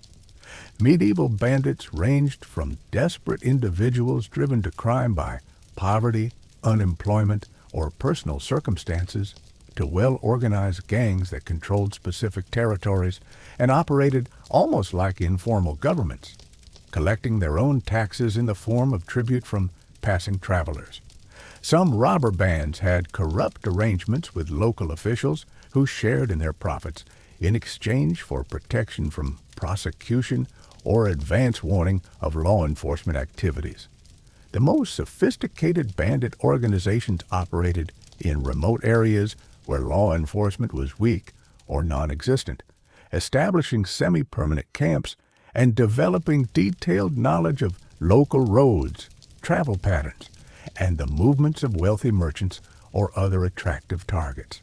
Medieval bandits ranged from desperate individuals driven to crime by poverty, unemployment, or personal circumstances to well-organized gangs that controlled specific territories and operated almost like informal governments, collecting their own taxes in the form of tribute from passing travelers. Some robber bands had corrupt arrangements with local officials who shared in their profits in exchange for protection from prosecution or advance warning of law enforcement activities. The most sophisticated bandit organizations operated in remote areas where law enforcement was weak or non-existent, establishing semi-permanent camps and developing detailed knowledge of local roads, travel patterns, and the movements of wealthy merchants or other attractive targets.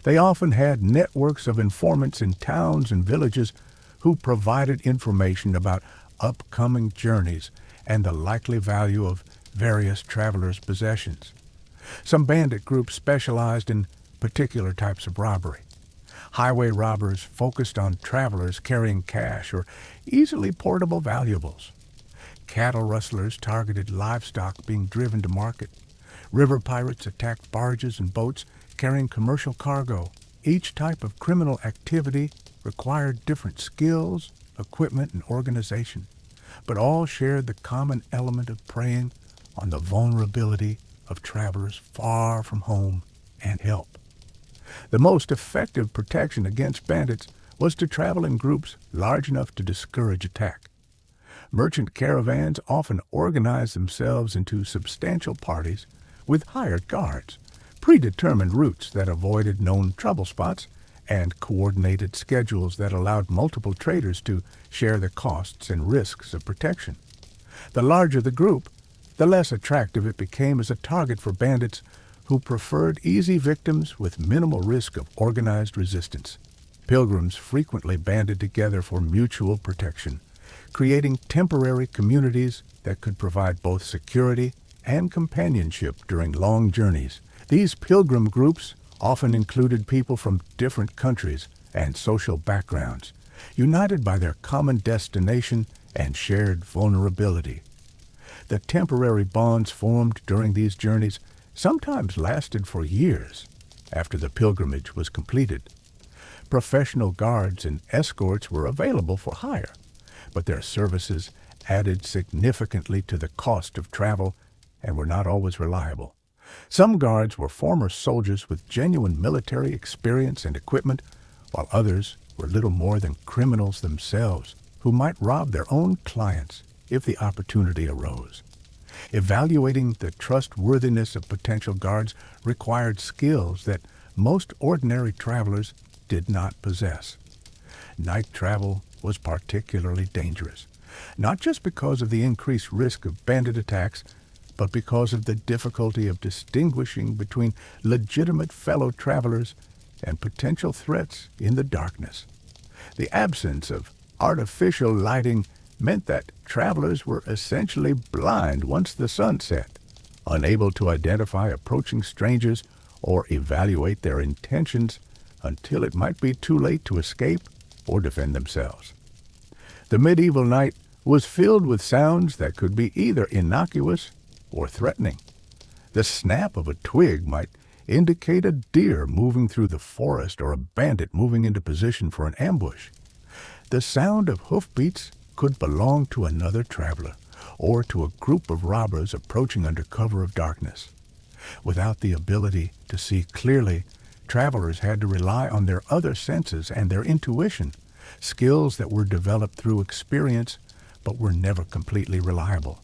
They often had networks of informants in towns and villages who provided information about upcoming journeys and the likely value of various travelers' possessions. Some bandit groups specialized in particular types of robbery. Highway robbers focused on travelers carrying cash or easily portable valuables. Cattle rustlers targeted livestock being driven to market. River pirates attacked barges and boats carrying commercial cargo. Each type of criminal activity required different skills, equipment, and organization, but all shared the common element of preying on the vulnerability of travelers far from home and help. The most effective protection against bandits was to travel in groups large enough to discourage attack. Merchant caravans often organized themselves into substantial parties with hired guards, predetermined routes that avoided known trouble spots, and coordinated schedules that allowed multiple traders to share the costs and risks of protection. The larger the group, the less attractive it became as a target for bandits who preferred easy victims with minimal risk of organized resistance. Pilgrims frequently banded together for mutual protection, creating temporary communities that could provide both security and companionship during long journeys. These pilgrim groups often included people from different countries and social backgrounds, united by their common destination and shared vulnerability. The temporary bonds formed during these journeys sometimes lasted for years after the pilgrimage was completed. Professional guards and escorts were available for hire, but their services added significantly to the cost of travel and were not always reliable. Some guards were former soldiers with genuine military experience and equipment, while others were little more than criminals themselves who might rob their own clients if the opportunity arose. Evaluating the trustworthiness of potential guards required skills that most ordinary travelers did not possess. Night travel was particularly dangerous, not just because of the increased risk of bandit attacks, but because of the difficulty of distinguishing between legitimate fellow travelers and potential threats in the darkness. The absence of artificial lighting meant that travelers were essentially blind once the sun set, unable to identify approaching strangers or evaluate their intentions until it might be too late to escape or defend themselves. The medieval night was filled with sounds that could be either innocuous or threatening. The snap of a twig might indicate a deer moving through the forest or a bandit moving into position for an ambush. The sound of hoofbeats could belong to another traveler or to a group of robbers approaching under cover of darkness. Without the ability to see clearly, travelers had to rely on their other senses and their intuition, skills that were developed through experience but were never completely reliable.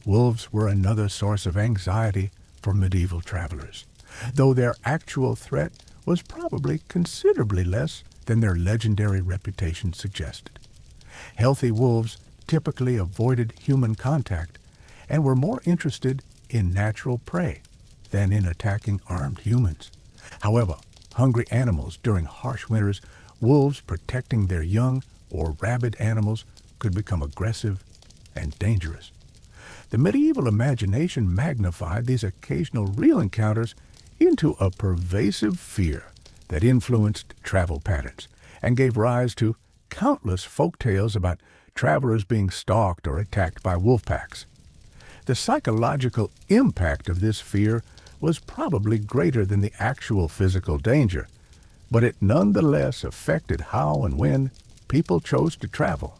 Wolves were another source of anxiety for medieval travelers, though their actual threat was probably considerably less than their legendary reputation suggested. Healthy wolves typically avoided human contact and were more interested in natural prey than in attacking armed humans. However, hungry animals during harsh winters, wolves protecting their young or rabid animals could become aggressive and dangerous. The medieval imagination magnified these occasional real encounters into a pervasive fear that influenced travel patterns and gave rise to countless folk tales about travelers being stalked or attacked by wolf packs. The psychological impact of this fear was probably greater than the actual physical danger, but it nonetheless affected how and when people chose to travel.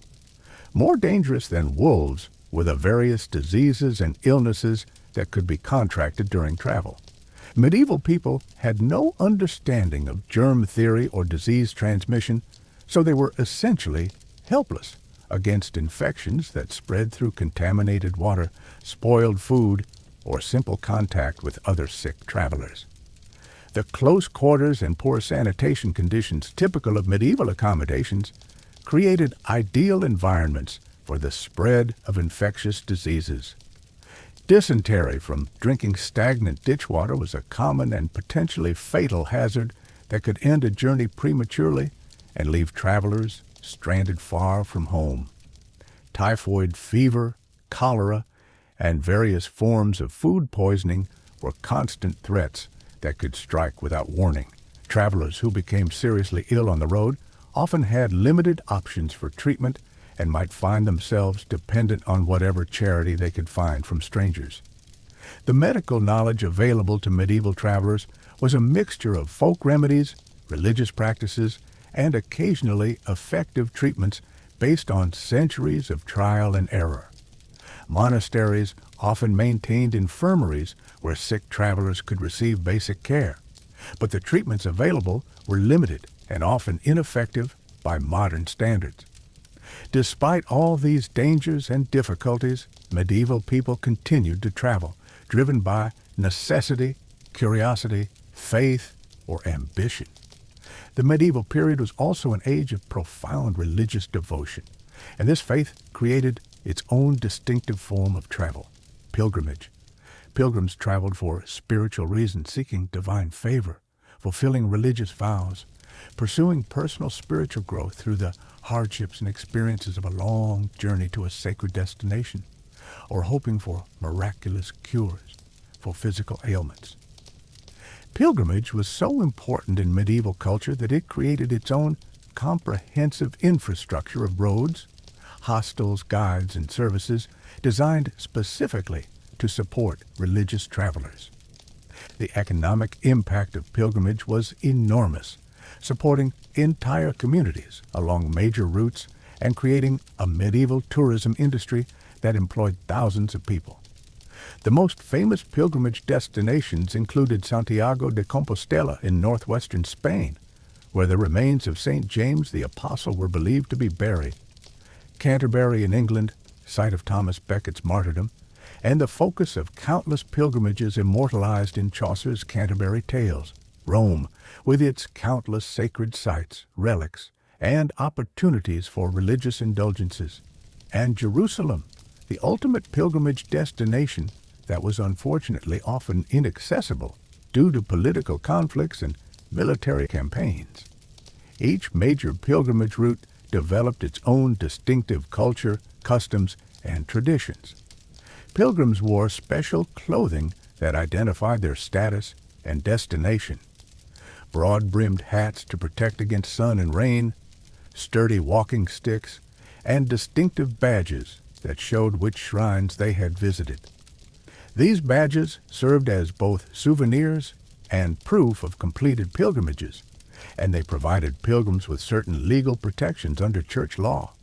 More dangerous than wolves were the various diseases and illnesses that could be contracted during travel. Medieval people had no understanding of germ theory or disease transmission, so they were essentially helpless against infections that spread through contaminated water, spoiled food, or simple contact with other sick travelers. The close quarters and poor sanitation conditions typical of medieval accommodations created ideal environments for the spread of infectious diseases. Dysentery from drinking stagnant ditch water was a common and potentially fatal hazard that could end a journey prematurely and leave travelers stranded far from home. Typhoid fever, cholera, and various forms of food poisoning were constant threats that could strike without warning. Travelers who became seriously ill on the road often had limited options for treatment and might find themselves dependent on whatever charity they could find from strangers. The medical knowledge available to medieval travelers was a mixture of folk remedies, religious practices, and occasionally effective treatments based on centuries of trial and error. Monasteries often maintained infirmaries where sick travelers could receive basic care, but the treatments available were limited and often ineffective by modern standards. Despite all these dangers and difficulties, medieval people continued to travel, driven by necessity, curiosity, faith, or ambition. The medieval period was also an age of profound religious devotion, and this faith created its own distinctive form of travel, pilgrimage. Pilgrims traveled for spiritual reasons, seeking divine favor, fulfilling religious vows, pursuing personal spiritual growth through the hardships and experiences of a long journey to a sacred destination, or hoping for miraculous cures for physical ailments. Pilgrimage was so important in medieval culture that it created its own comprehensive infrastructure of roads, hostels, guides, and services designed specifically to support religious travelers. The economic impact of pilgrimage was enormous, supporting entire communities along major routes and creating a medieval tourism industry that employed thousands of people. The most famous pilgrimage destinations included Santiago de Compostela in northwestern Spain, where the remains of St. James the Apostle were believed to be buried, Canterbury in England, site of Thomas Becket's martyrdom, and the focus of countless pilgrimages immortalized in Chaucer's Canterbury Tales, Rome, with its countless sacred sites, relics, and opportunities for religious indulgences, and Jerusalem, the ultimate pilgrimage destination that was unfortunately often inaccessible due to political conflicts and military campaigns. Each major pilgrimage route developed its own distinctive culture, customs, and traditions. Pilgrims wore special clothing that identified their status and destination. Broad-brimmed hats to protect against sun and rain, sturdy walking sticks, and distinctive badges that showed which shrines they had visited. These badges served as both souvenirs and proof of completed pilgrimages, and they provided pilgrims with certain legal protections under church law.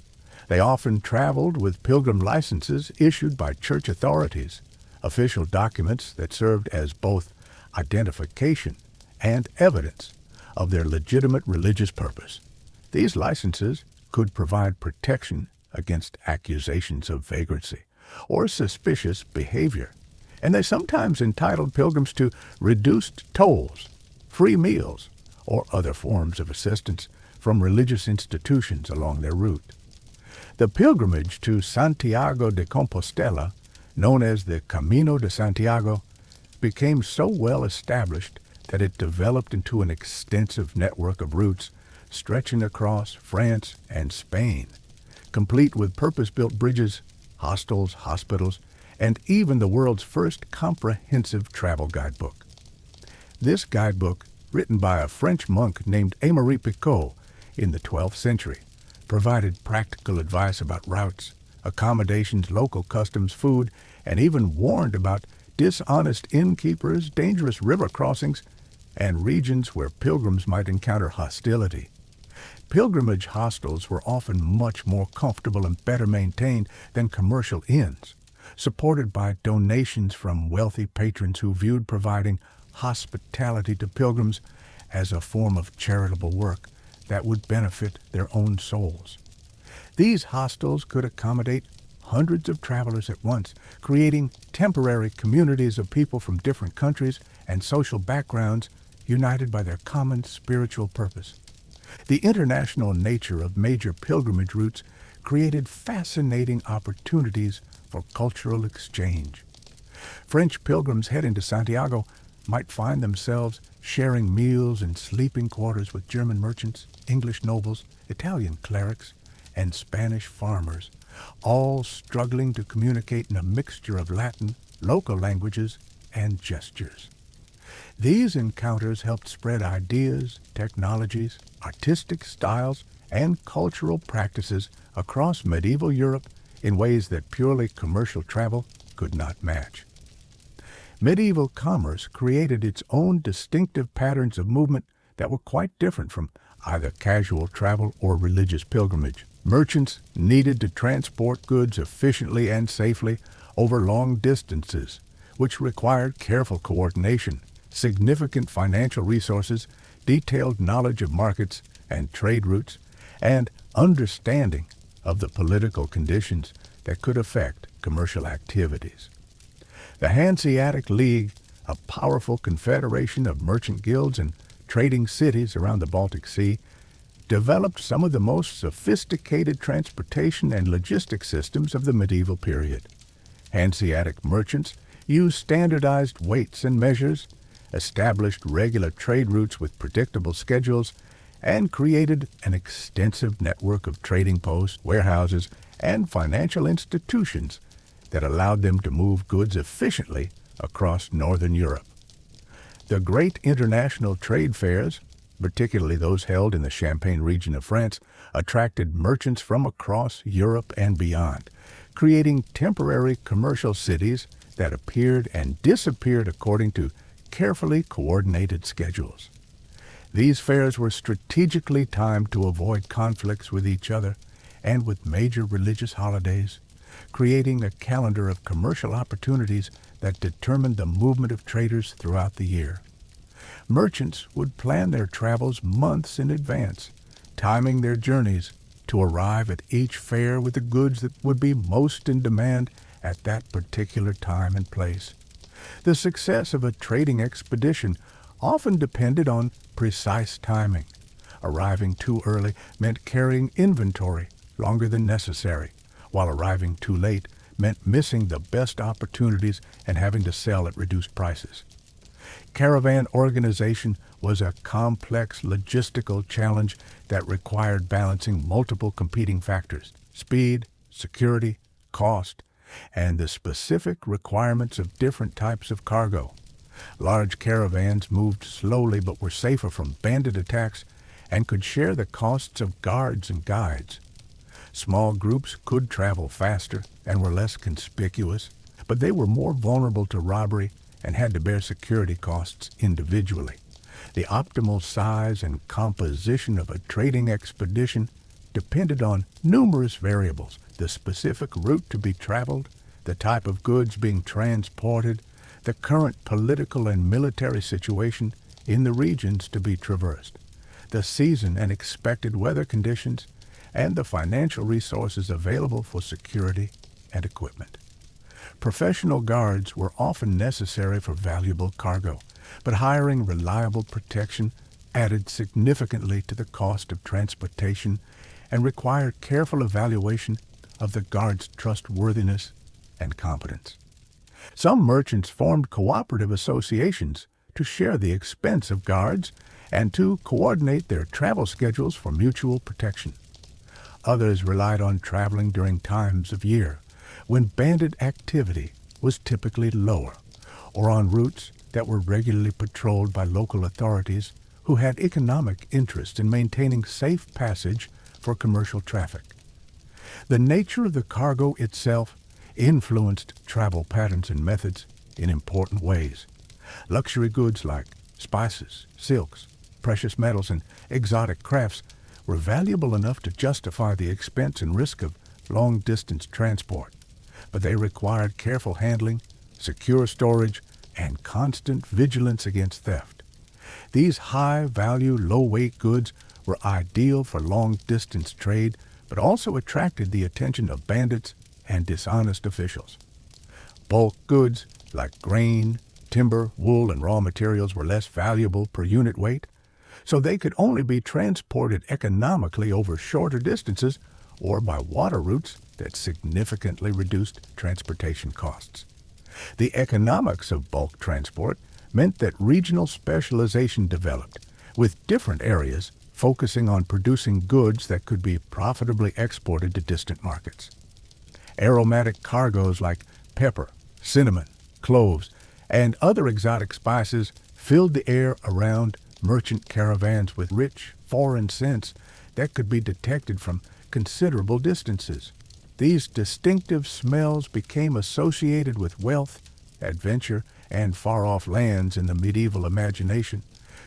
They often traveled with pilgrim licenses issued by church authorities, official documents that served as both identification and evidence of their legitimate religious purpose. These licenses could provide protection against accusations of vagrancy or suspicious behavior, and they sometimes entitled pilgrims to reduced tolls, free meals, or other forms of assistance from religious institutions along their route. The pilgrimage to Santiago de Compostela, known as the Camino de Santiago, became so well established that it developed into an extensive network of routes stretching across France and Spain, complete with purpose-built bridges, hostels, hospitals, and even the world's first comprehensive travel guidebook. This guidebook, written by a French monk named Aimé Picot in the 12th century, provided practical advice about routes, accommodations, local customs, food, and even warned about dishonest innkeepers, dangerous river crossings, and regions where pilgrims might encounter hostility. Pilgrimage hostels were often much more comfortable and better maintained than commercial inns, supported by donations from wealthy patrons who viewed providing hospitality to pilgrims as a form of charitable work that would benefit their own souls. These hostels could accommodate hundreds of travelers at once, creating temporary communities of people from different countries and social backgrounds united by their common spiritual purpose. The international nature of major pilgrimage routes created fascinating opportunities for cultural exchange. French pilgrims heading to Santiago might find themselves sharing meals and sleeping quarters with German merchants, English nobles, Italian clerics, and Spanish farmers, all struggling to communicate in a mixture of Latin, local languages, and gestures. These encounters helped spread ideas, technologies, artistic styles, and cultural practices across medieval Europe in ways that purely commercial travel could not match. Medieval commerce created its own distinctive patterns of movement that were quite different from either casual travel or religious pilgrimage. Merchants needed to transport goods efficiently and safely over long distances, which required careful coordination, significant financial resources, detailed knowledge of markets and trade routes, and understanding of the political conditions that could affect commercial activities. The Hanseatic League, a powerful confederation of merchant guilds and trading cities around the Baltic Sea, developed some of the most sophisticated transportation and logistics systems of the medieval period. Hanseatic merchants used standardized weights and measures, established regular trade routes with predictable schedules, and created an extensive network of trading posts, warehouses, and financial institutions that allowed them to move goods efficiently across northern Europe. The great international trade fairs, particularly those held in the Champagne region of France, attracted merchants from across Europe and beyond, creating temporary commercial cities that appeared and disappeared according to carefully coordinated schedules. These fairs were strategically timed to avoid conflicts with each other and with major religious holidays, creating a calendar of commercial opportunities that determined the movement of traders throughout the year. Merchants would plan their travels months in advance, timing their journeys to arrive at each fair with the goods that would be most in demand at that particular time and place. The success of a trading expedition often depended on precise timing. Arriving too early meant carrying inventory longer than necessary, while arriving too late meant missing the best opportunities and having to sell at reduced prices. Caravan organization was a complex logistical challenge that required balancing multiple competing factors: speed, security, cost, and the specific requirements of different types of cargo. Large caravans moved slowly but were safer from bandit attacks and could share the costs of guards and guides. Small groups could travel faster and were less conspicuous, but they were more vulnerable to robbery and had to bear security costs individually. The optimal size and composition of a trading expedition depended on numerous variables: the specific route to be traveled, the type of goods being transported, the current political and military situation in the regions to be traversed, the season and expected weather conditions, and the financial resources available for security and equipment. Professional guards were often necessary for valuable cargo, but hiring reliable protection added significantly to the cost of transportation and required careful evaluation of the guard's trustworthiness and competence. Some merchants formed cooperative associations to share the expense of guards and to coordinate their travel schedules for mutual protection. Others relied on traveling during times of year when bandit activity was typically lower, or on routes that were regularly patrolled by local authorities who had economic interest in maintaining safe passage for commercial traffic. The nature of the cargo itself influenced travel patterns and methods in important ways. Luxury goods like spices, silks, precious metals, and exotic crafts were valuable enough to justify the expense and risk of long-distance transport, but they required careful handling, secure storage, and constant vigilance against theft. These high-value, low-weight goods were ideal for long-distance trade, but also attracted the attention of bandits and dishonest officials. Bulk goods like grain, timber, wool, and raw materials were less valuable per unit weight, so they could only be transported economically over shorter distances or by water routes that significantly reduced transportation costs. The economics of bulk transport meant that regional specialization developed, with different areas focusing on producing goods that could be profitably exported to distant markets. Aromatic cargoes like pepper, cinnamon, cloves, and other exotic spices filled the air around merchant caravans with rich, foreign scents that could be detected from considerable distances. These distinctive smells became associated with wealth, adventure, and far-off lands in the medieval imagination,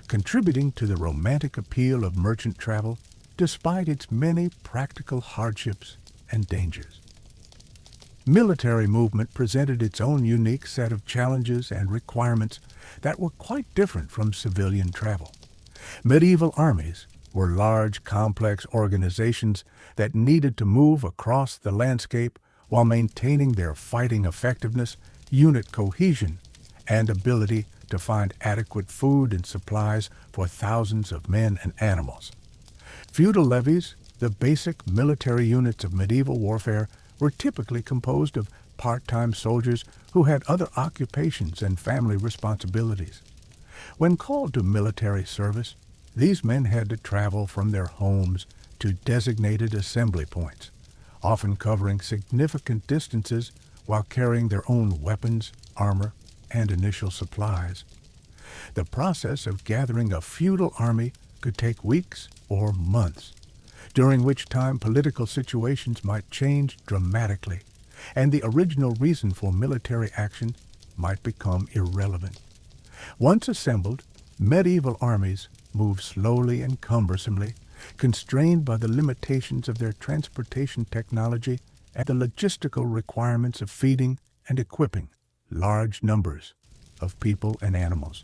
contributing to the romantic appeal of merchant travel despite its many practical hardships and dangers. Military movement presented its own unique set of challenges and requirements that were quite different from civilian travel. Medieval armies were large, complex organizations that needed to move across the landscape while maintaining their fighting effectiveness, unit cohesion, and ability to find adequate food and supplies for thousands of men and animals. Feudal levies, the basic military units of medieval warfare, were typically composed of part-time soldiers who had other occupations and family responsibilities. When called to military service, these men had to travel from their homes to designated assembly points, often covering significant distances while carrying their own weapons, armor, and initial supplies. The process of gathering a feudal army could take weeks or months, during which time political situations might change dramatically, and the original reason for military action might become irrelevant. Once assembled, medieval armies moved slowly and cumbersomely, constrained by the limitations of their transportation technology and the logistical requirements of feeding and equipping large numbers of people and animals.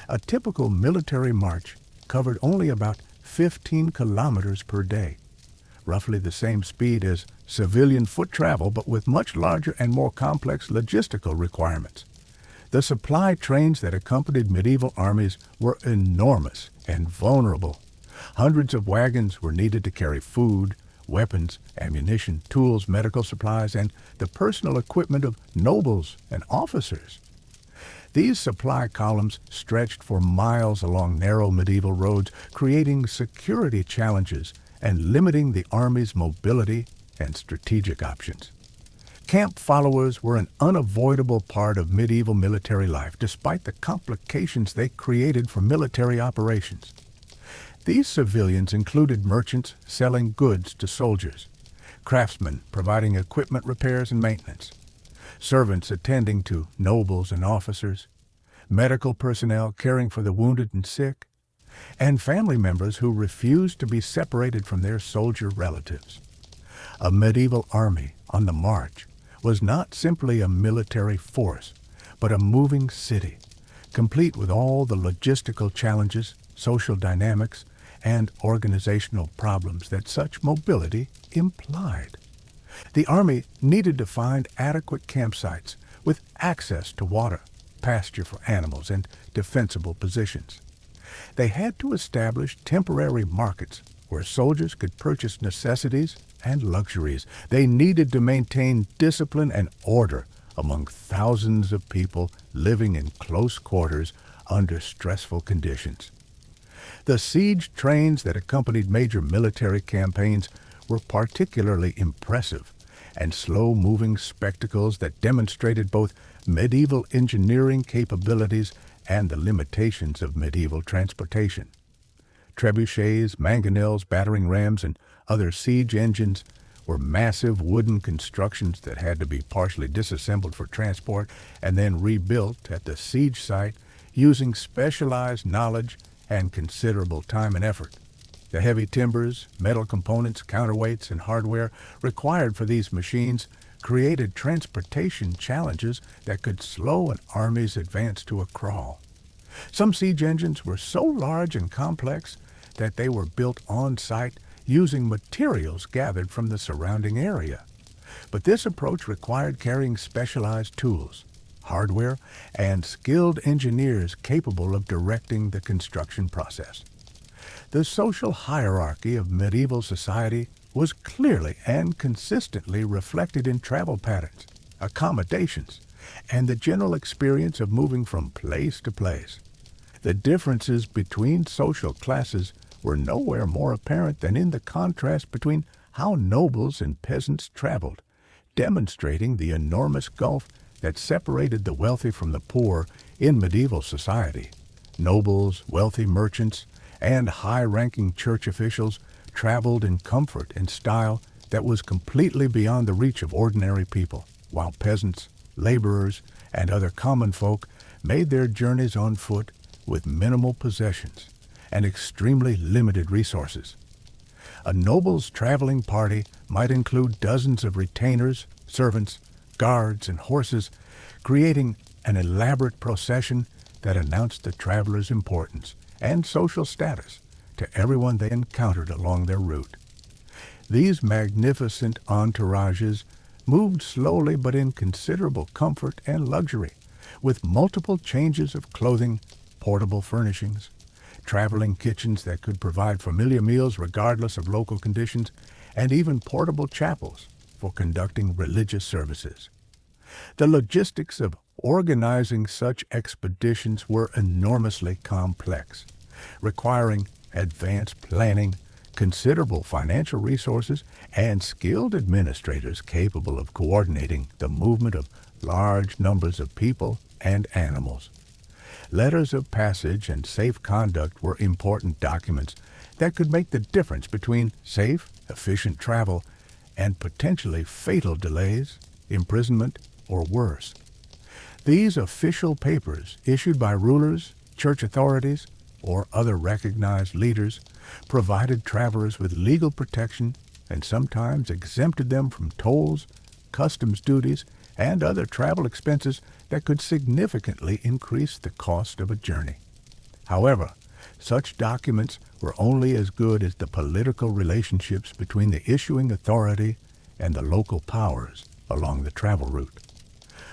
A typical military march covered only about 15 kilometers per day, roughly the same speed as civilian foot travel, but with much larger and more complex logistical requirements. The supply trains that accompanied medieval armies were enormous and vulnerable. Hundreds of wagons were needed to carry food, weapons, ammunition, tools, medical supplies, and the personal equipment of nobles and officers. These supply columns stretched for miles along narrow medieval roads, creating security challenges and limiting the army's mobility and strategic options. Camp followers were an unavoidable part of medieval military life, despite the complications they created for military operations. These civilians included merchants selling goods to soldiers, craftsmen providing equipment repairs and maintenance, servants attending to nobles and officers, medical personnel caring for the wounded and sick, and family members who refused to be separated from their soldier relatives. A medieval army on the march was not simply a military force, but a moving city, complete with all the logistical challenges, social dynamics, and organizational problems that such mobility implied. The army needed to find adequate campsites with access to water, pasture for animals, and defensible positions. They had to establish temporary markets where soldiers could purchase necessities and luxuries. They needed to maintain discipline and order among thousands of people living in close quarters under stressful conditions. The siege trains that accompanied major military campaigns were particularly impressive, and slow-moving spectacles that demonstrated both medieval engineering capabilities and the limitations of medieval transportation. Trebuchets, mangonels, battering rams, and other siege engines were massive wooden constructions that had to be partially disassembled for transport and then rebuilt at the siege site using specialized knowledge and considerable time and effort. The heavy timbers, metal components, counterweights, and hardware required for these machines created transportation challenges that could slow an army's advance to a crawl. Some siege engines were so large and complex that they were built on-site using materials gathered from the surrounding area. But this approach required carrying specialized tools, hardware, and skilled engineers capable of directing the construction process. The social hierarchy of medieval society was clearly and consistently reflected in travel patterns, accommodations, and the general experience of moving from place to place. The differences between social classes were nowhere more apparent than in the contrast between how nobles and peasants traveled, demonstrating the enormous gulf that separated the wealthy from the poor in medieval society. Nobles, wealthy merchants, and high-ranking church officials traveled in comfort and style that was completely beyond the reach of ordinary people, while peasants, laborers, and other common folk made their journeys on foot with minimal possessions and extremely limited resources. A noble's traveling party might include dozens of retainers, servants, guards, and horses, creating an elaborate procession that announced the traveler's importance and social status to everyone they encountered along their route. These magnificent entourages moved slowly but in considerable comfort and luxury, with multiple changes of clothing, portable furnishings, traveling kitchens that could provide familiar meals regardless of local conditions, and even portable chapels for conducting religious services. The logistics of organizing such expeditions were enormously complex, requiring advanced planning, considerable financial resources, and skilled administrators capable of coordinating the movement of large numbers of people and animals. Letters of passage and safe conduct were important documents that could make the difference between safe, efficient travel and potentially fatal delays, imprisonment, or worse. These official papers, issued by rulers, church authorities, or other recognized leaders, provided travelers with legal protection and sometimes exempted them from tolls, customs duties, and other travel expenses that could significantly increase the cost of a journey. However, such documents were only as good as the political relationships between the issuing authority and the local powers along the travel route.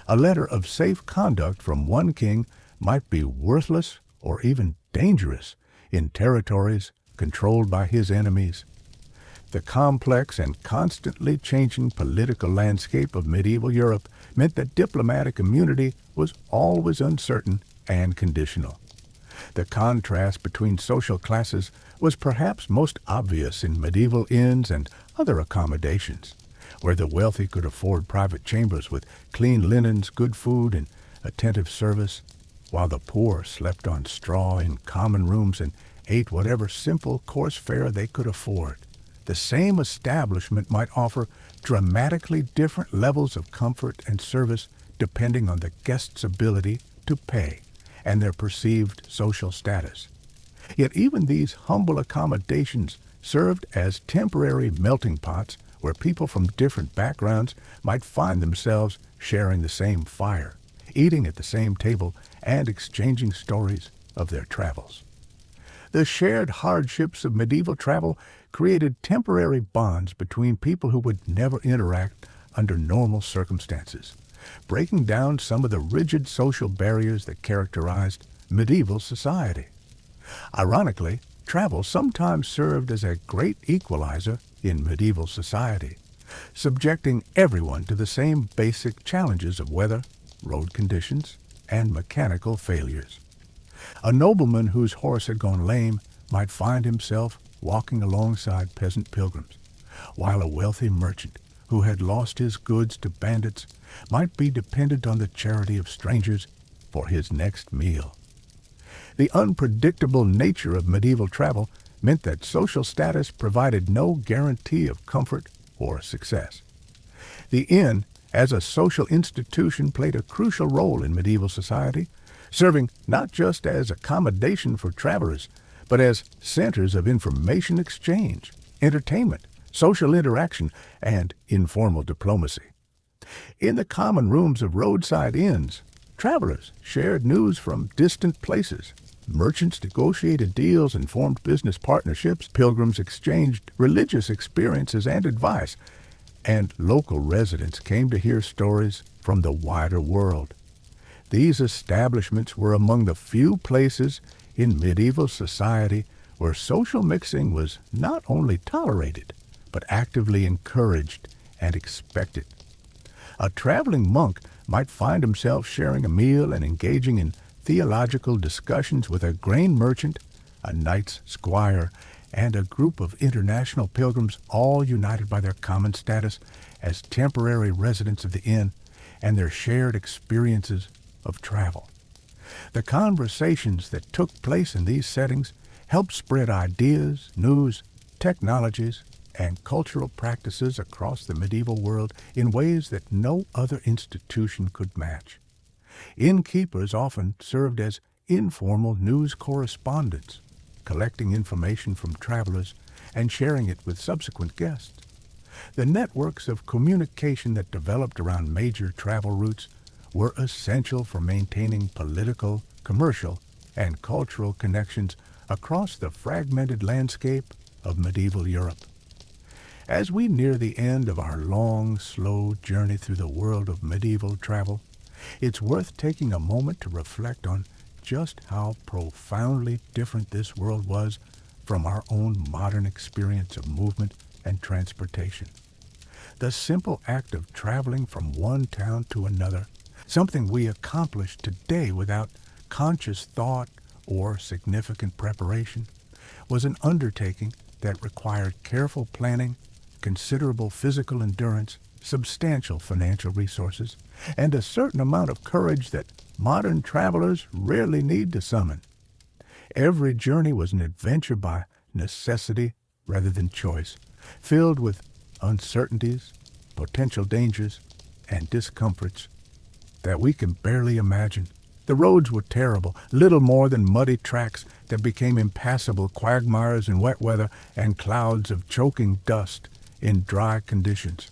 A letter of safe conduct from one king might be worthless or even dangerous in territories controlled by his enemies. The complex and constantly changing political landscape of medieval Europe meant that diplomatic immunity was always uncertain and conditional. The contrast between social classes was perhaps most obvious in medieval inns and other accommodations, where the wealthy could afford private chambers with clean linens, good food, and attentive service, while the poor slept on straw in common rooms and ate whatever simple coarse fare they could afford. The same establishment might offer dramatically different levels of comfort and service depending on the guest's ability to pay and their perceived social status. Yet even these humble accommodations served as temporary melting pots where people from different backgrounds might find themselves sharing the same fire, eating at the same table, and exchanging stories of their travels. The shared hardships of medieval travel created temporary bonds between people who would never interact under normal circumstances, breaking down some of the rigid social barriers that characterized medieval society. Ironically, travel sometimes served as a great equalizer in medieval society, subjecting everyone to the same basic challenges of weather, road conditions, and mechanical failures. A nobleman whose horse had gone lame might find himself walking alongside peasant pilgrims, while a wealthy merchant who had lost his goods to bandits might be dependent on the charity of strangers for his next meal. The unpredictable nature of medieval travel meant that social status provided no guarantee of comfort or success. The inn, as a social institution, played a crucial role in medieval society, serving not just as accommodation for travelers, but as centers of information exchange, entertainment, social interaction, and informal diplomacy. In the common rooms of roadside inns, travelers shared news from distant places. Merchants negotiated deals and formed business partnerships. Pilgrims exchanged religious experiences and advice, and local residents came to hear stories from the wider world. These establishments were among the few places in medieval society where social mixing was not only tolerated, but actively encouraged and expected. A traveling monk might find himself sharing a meal and engaging in theological discussions with a grain merchant, a knight's squire, and a group of international pilgrims, all united by their common status as temporary residents of the inn and their shared experiences of travel. The conversations that took place in these settings helped spread ideas, news, technologies, and cultural practices across the medieval world in ways that no other institution could match. Innkeepers often served as informal news correspondents, collecting information from travelers and sharing it with subsequent guests. The networks of communication that developed around major travel routes were essential for maintaining political, commercial, and cultural connections across the fragmented landscape of medieval Europe. As we near the end of our long, slow journey through the world of medieval travel, it's worth taking a moment to reflect on just how profoundly different this world was from our own modern experience of movement and transportation. The simple act of traveling from one town to another, something we accomplish today without conscious thought or significant preparation, was an undertaking that required careful planning, considerable physical endurance, substantial financial resources, and a certain amount of courage that modern travelers rarely need to summon. Every journey was an adventure by necessity rather than choice, filled with uncertainties, potential dangers, and discomforts that we can barely imagine. The roads were terrible, little more than muddy tracks that became impassable quagmires in wet weather and clouds of choking dust in dry conditions.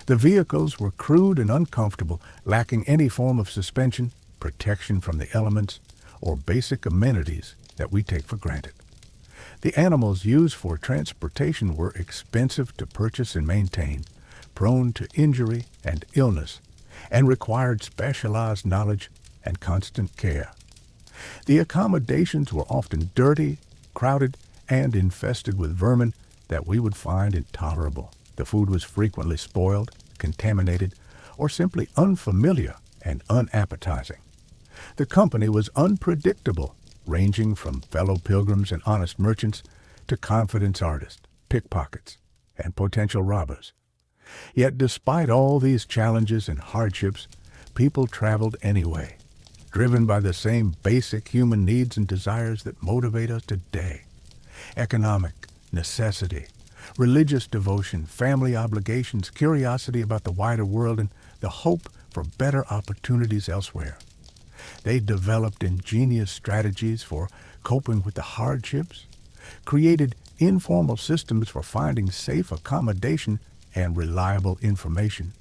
The vehicles were crude and uncomfortable, lacking any form of suspension, protection from the elements, or basic amenities that we take for granted. The animals used for transportation were expensive to purchase and maintain, prone to injury and illness, and required specialized knowledge and constant care. The accommodations were often dirty, crowded, and infested with vermin, that we would find intolerable. The food was frequently spoiled, contaminated, or simply unfamiliar and unappetizing. The company was unpredictable, ranging from fellow pilgrims and honest merchants to confidence artists, pickpockets, and potential robbers. Yet despite all these challenges and hardships, people traveled anyway, driven by the same basic human needs and desires that motivate us today: economic necessity, religious devotion, family obligations, curiosity about the wider world, and the hope for better opportunities elsewhere. They developed ingenious strategies for coping with the hardships, created informal systems for finding safe accommodation and reliable information,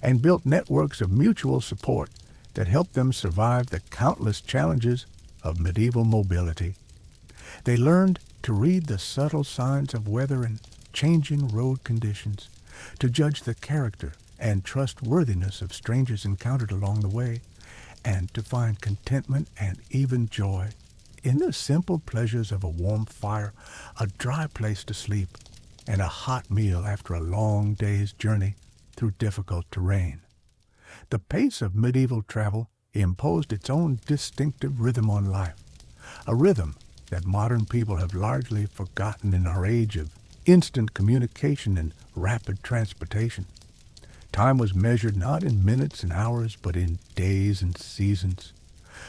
and built networks of mutual support that helped them survive the countless challenges of medieval mobility. They learned to read the subtle signs of weather and changing road conditions, to judge the character and trustworthiness of strangers encountered along the way, and to find contentment and even joy in the simple pleasures of a warm fire, a dry place to sleep, and a hot meal after a long day's journey through difficult terrain. The pace of medieval travel imposed its own distinctive rhythm on life, a rhythm that modern people have largely forgotten in our age of instant communication and rapid transportation. Time was measured not in minutes and hours, but in days and seasons.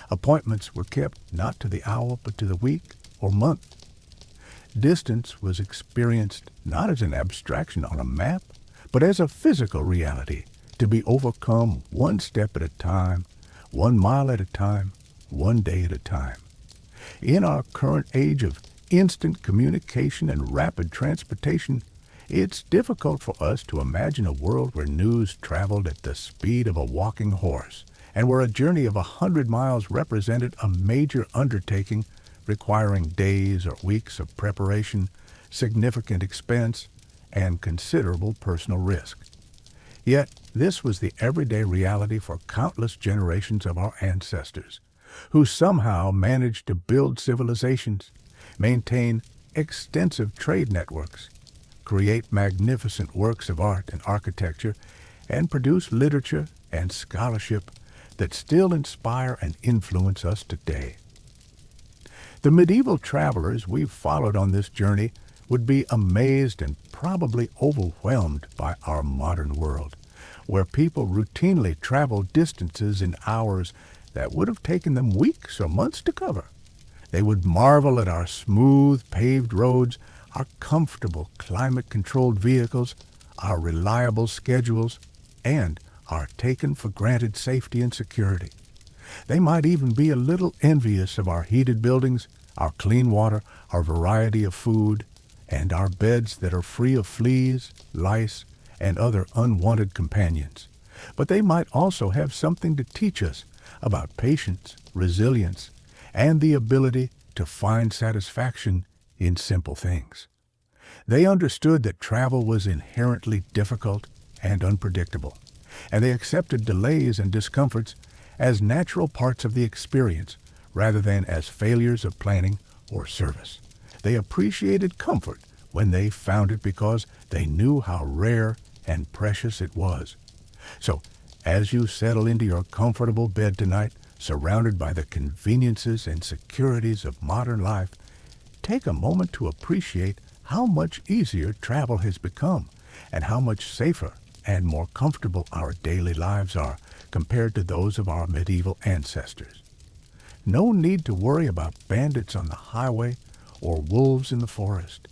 Appointments were kept not to the hour, but to the week or month. Distance was experienced not as an abstraction on a map, but as a physical reality to be overcome one step at a time, 1 mile at a time, 1 day at a time. In our current age of instant communication and rapid transportation, it's difficult for us to imagine a world where news traveled at the speed of a walking horse, and where a journey of 100 miles represented a major undertaking requiring days or weeks of preparation, significant expense, and considerable personal risk. Yet this was the everyday reality for countless generations of our ancestors, who somehow managed to build civilizations, maintain extensive trade networks, create magnificent works of art and architecture, and produce literature and scholarship that still inspire and influence us today. The medieval travelers we've followed on this journey would be amazed and probably overwhelmed by our modern world, where people routinely travel distances in hours that would have taken them weeks or months to cover. They would marvel at our smooth, paved roads, our comfortable, climate-controlled vehicles, our reliable schedules, and our taken-for-granted safety and security. They might even be a little envious of our heated buildings, our clean water, our variety of food, and our beds that are free of fleas, lice, and other unwanted companions. But they might also have something to teach us about patience, resilience, and the ability to find satisfaction in simple things. They understood that travel was inherently difficult and unpredictable, and they accepted delays and discomforts as natural parts of the experience rather than as failures of planning or service. They appreciated comfort when they found it because they knew how rare and precious it was. So, as you settle into your comfortable bed tonight, surrounded by the conveniences and securities of modern life, take a moment to appreciate how much easier travel has become and how much safer and more comfortable our daily lives are compared to those of our medieval ancestors. No need to worry about bandits on the highway or wolves in the forest.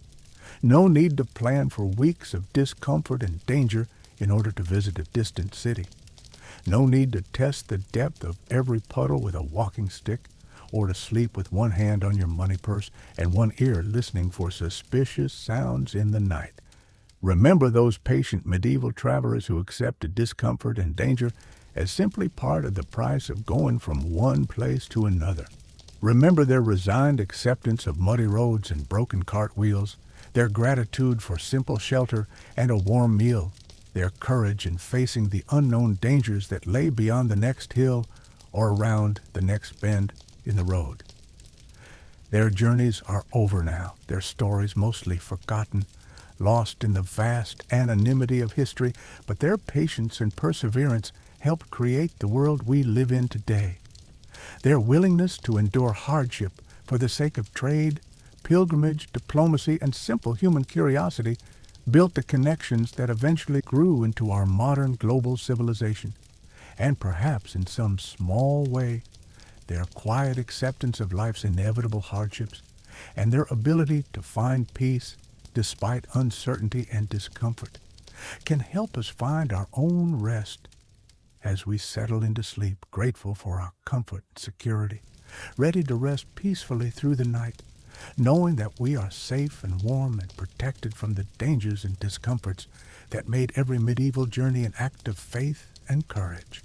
No need to plan for weeks of discomfort and danger in order to visit a distant city. No need to test the depth of every puddle with a walking stick, or to sleep with one hand on your money purse and one ear listening for suspicious sounds in the night. Remember those patient medieval travelers who accepted discomfort and danger as simply part of the price of going from one place to another. Remember their resigned acceptance of muddy roads and broken cartwheels, their gratitude for simple shelter and a warm meal, their courage in facing the unknown dangers that lay beyond the next hill or around the next bend in the road. Their journeys are over now, their stories mostly forgotten, lost in the vast anonymity of history, but their patience and perseverance helped create the world we live in today. Their willingness to endure hardship for the sake of trade, pilgrimage, diplomacy, and simple human curiosity built the connections that eventually grew into our modern global civilization. And perhaps in some small way, their quiet acceptance of life's inevitable hardships and their ability to find peace despite uncertainty and discomfort can help us find our own rest as we settle into sleep, grateful for our comfort and security, ready to rest peacefully through the night, knowing that we are safe and warm and protected from the dangers and discomforts that made every medieval journey an act of faith and courage.